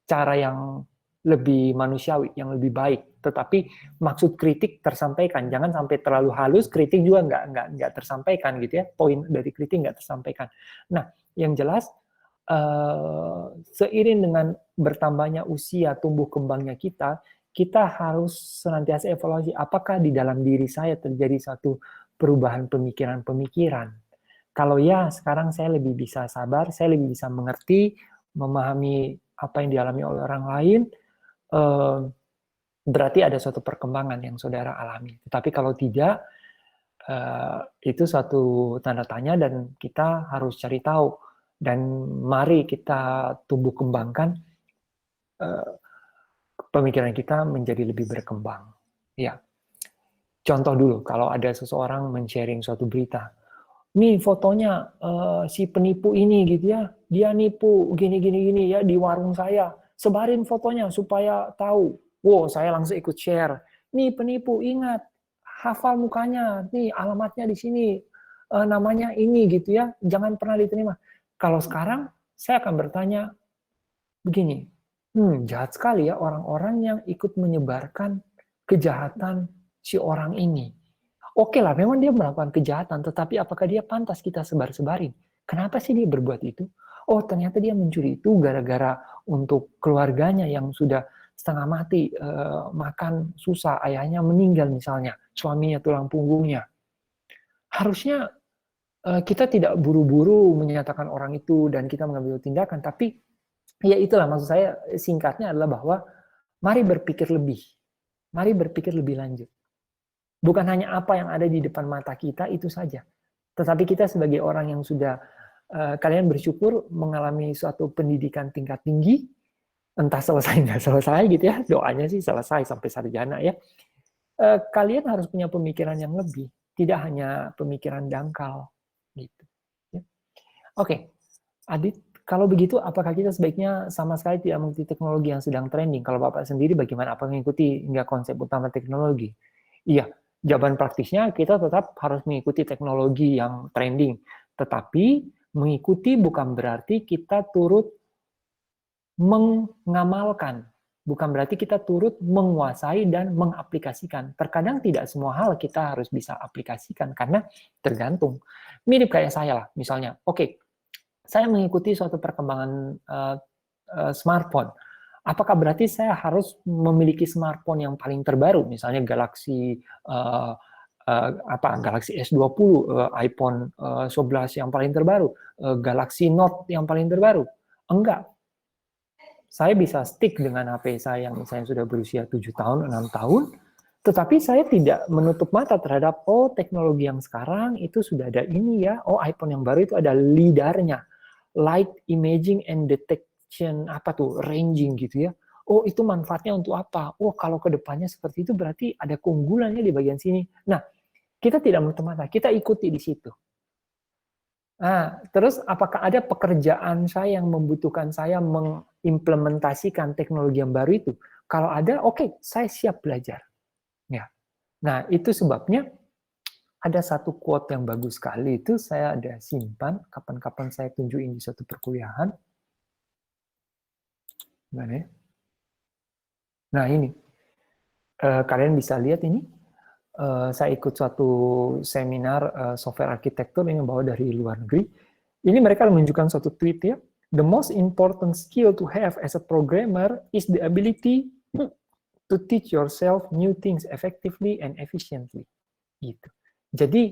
cara yang lebih manusiawi, yang lebih baik. Tetapi maksud kritik tersampaikan, jangan sampai terlalu halus. Kritik juga nggak tersampaikan gitu ya. Poin dari kritik nggak tersampaikan. Nah, yang jelas seiring dengan bertambahnya usia, tumbuh kembangnya kita harus senantiasa evaluasi apakah di dalam diri saya terjadi satu perubahan pemikiran-pemikiran. Kalau ya, sekarang saya lebih bisa sabar, saya lebih bisa mengerti, memahami apa yang dialami oleh orang lain, berarti ada suatu perkembangan yang saudara alami. Tetapi kalau tidak, itu suatu tanda tanya dan kita harus cari tahu. Dan mari kita tumbuh kembangkan pemikiran kita menjadi lebih berkembang. Ya, contoh dulu kalau ada seseorang men-sharing suatu berita, nih fotonya si penipu ini gitu ya, dia nipu gini ya di warung saya, sebarin fotonya supaya tahu. Wow, saya langsung ikut share. Nih penipu, ingat, hafal mukanya, nih alamatnya di sini, namanya ini gitu ya, jangan pernah diterima. Kalau sekarang saya akan bertanya begini, jahat sekali ya orang-orang yang ikut menyebarkan kejahatan si orang ini. Oke lah, memang dia melakukan kejahatan, tetapi apakah dia pantas kita sebar-sebarin? Kenapa sih dia berbuat itu? Oh, ternyata dia mencuri itu gara-gara untuk keluarganya yang sudah setengah mati, makan susah, ayahnya meninggal misalnya, suaminya tulang punggungnya. Harusnya kita tidak buru-buru menyatakan orang itu dan kita mengambil tindakan, tapi ya itulah maksud saya singkatnya adalah bahwa mari berpikir lebih lanjut. Bukan hanya apa yang ada di depan mata kita itu saja, tetapi kita sebagai orang yang sudah kalian bersyukur mengalami suatu pendidikan tingkat tinggi, entah selesai nggak selesai gitu ya, doanya sih selesai sampai sarjana ya. Kalian harus punya pemikiran yang lebih, tidak hanya pemikiran dangkal gitu. Ya. Oke, Adit, kalau begitu apakah kita sebaiknya sama sekali tidak mengikuti teknologi yang sedang trending? Kalau Bapak sendiri bagaimana? Apa mengikuti hingga konsep utama teknologi? Iya, jawaban praktisnya kita tetap harus mengikuti teknologi yang trending. Tetapi mengikuti bukan berarti kita turut mengamalkan. Bukan berarti kita turut menguasai dan mengaplikasikan. Terkadang tidak semua hal kita harus bisa aplikasikan karena tergantung. Mirip kayak saya lah, misalnya. Oke, saya mengikuti suatu perkembangan smartphone. Apakah berarti saya harus memiliki smartphone yang paling terbaru, misalnya Galaxy Galaxy S20, iPhone 11 yang paling terbaru, Galaxy Note yang paling terbaru? Enggak. Saya bisa stick dengan HP saya yang misalnya sudah berusia 7 tahun, 6 tahun, tetapi saya tidak menutup mata terhadap, oh teknologi yang sekarang itu sudah ada ini ya, oh iPhone yang baru itu ada LiDAR-nya, Light Imaging and Detection, ranging gitu ya. Oh itu manfaatnya untuk apa? Oh kalau ke depannya seperti itu berarti ada keunggulannya di bagian sini. Nah, kita tidak menutup mata, kita ikuti di situ. Nah, terus apakah ada pekerjaan saya yang membutuhkan saya mengimplementasikan teknologi yang baru itu? Kalau ada, oke, saya siap belajar. Ya. Nah, itu sebabnya ada satu quote yang bagus sekali itu saya ada simpan, kapan-kapan saya tunjukin di suatu perkuliahan. Mana ya? Nah, ini. Kalian bisa lihat ini. Saya ikut suatu seminar software arsitektur ini bawa dari luar negeri. Ini mereka menunjukkan suatu tweet ya. The most important skill to have as a programmer is the ability to teach yourself new things effectively and efficiently. Gitu. Jadi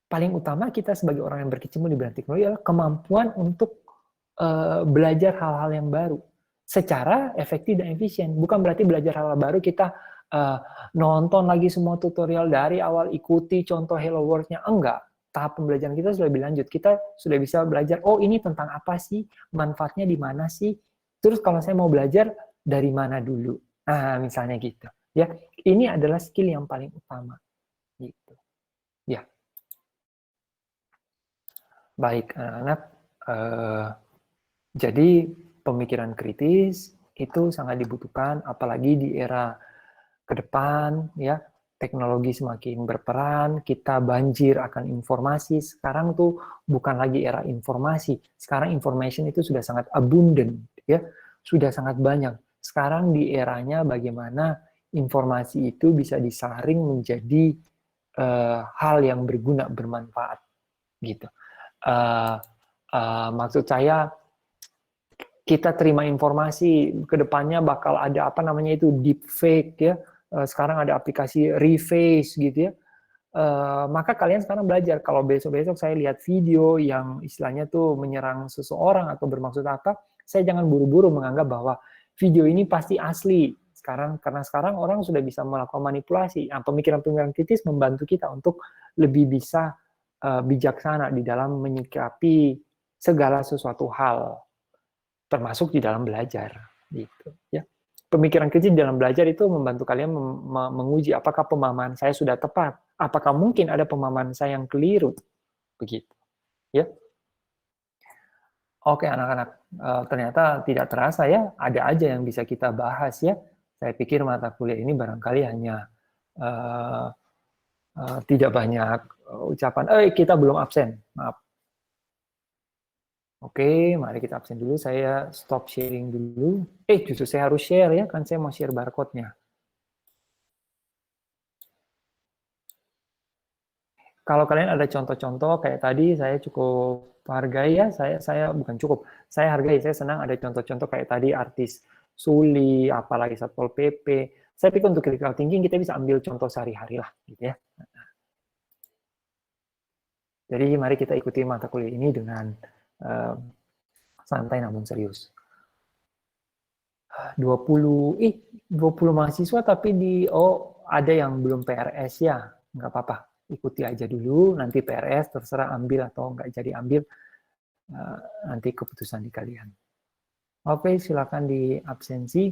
paling utama kita sebagai orang yang berkecimpung di bidang teknologi adalah kemampuan untuk belajar hal-hal yang baru secara efektif dan efisien. Bukan berarti belajar hal baru kita nonton lagi semua tutorial dari awal, ikuti contoh Hello World-nya. Enggak. Tahap pembelajaran kita sudah lebih lanjut. Kita sudah bisa belajar, oh ini tentang apa sih? Manfaatnya di mana sih? Terus kalau saya mau belajar, dari mana dulu? Nah, misalnya gitu. Ya, ini adalah skill yang paling utama. Gitu. Ya. Baik, anak-anak. Jadi, pemikiran kritis itu sangat dibutuhkan, apalagi di era ke depan, ya, teknologi semakin berperan, kita banjir akan informasi. Sekarang tuh bukan lagi era informasi. Sekarang information itu sudah sangat abundant, ya, sudah sangat banyak. Sekarang di eranya bagaimana informasi itu bisa disaring menjadi hal yang berguna, bermanfaat, gitu. Maksud saya, kita terima informasi ke depannya bakal ada deepfake ya. Sekarang ada aplikasi reface gitu ya. Maka kalian sekarang belajar, kalau besok-besok saya lihat video yang istilahnya tuh menyerang seseorang atau bermaksud apa, saya jangan buru-buru menganggap bahwa video ini pasti asli. Karena sekarang orang sudah bisa melakukan manipulasi. Nah, pemikiran-pemikiran kritis membantu kita untuk lebih bisa bijaksana di dalam menyikapi segala sesuatu hal, termasuk di dalam belajar, gitu ya. Pemikiran kritis dalam belajar itu membantu kalian menguji apakah pemahaman saya sudah tepat, apakah mungkin ada pemahaman saya yang keliru, begitu, ya. Oke anak-anak, ternyata tidak terasa ya, ada aja yang bisa kita bahas ya. Saya pikir mata kuliah ini barangkali hanya tidak banyak ucapan, kita belum absen, maaf. Oke, mari kita absen dulu. Saya stop sharing dulu. Justru saya harus share ya, kan saya mau share barcode-nya. Kalau kalian ada contoh-contoh kayak tadi, saya cukup hargai ya. Saya bukan cukup, saya hargai. Saya senang ada contoh-contoh kayak tadi artis Suli, apalagi Satpol PP. Saya pikir untuk critical thinking kita bisa ambil contoh sehari-hari lah, gitu ya. Jadi mari kita ikuti mata kuliah ini dengan santai namun serius. 20 mahasiswa tapi ada yang belum PRS ya, nggak apa-apa, ikuti aja dulu, nanti PRS terserah ambil atau nggak jadi ambil, nanti keputusan di kalian. Oke, silakan di absensi.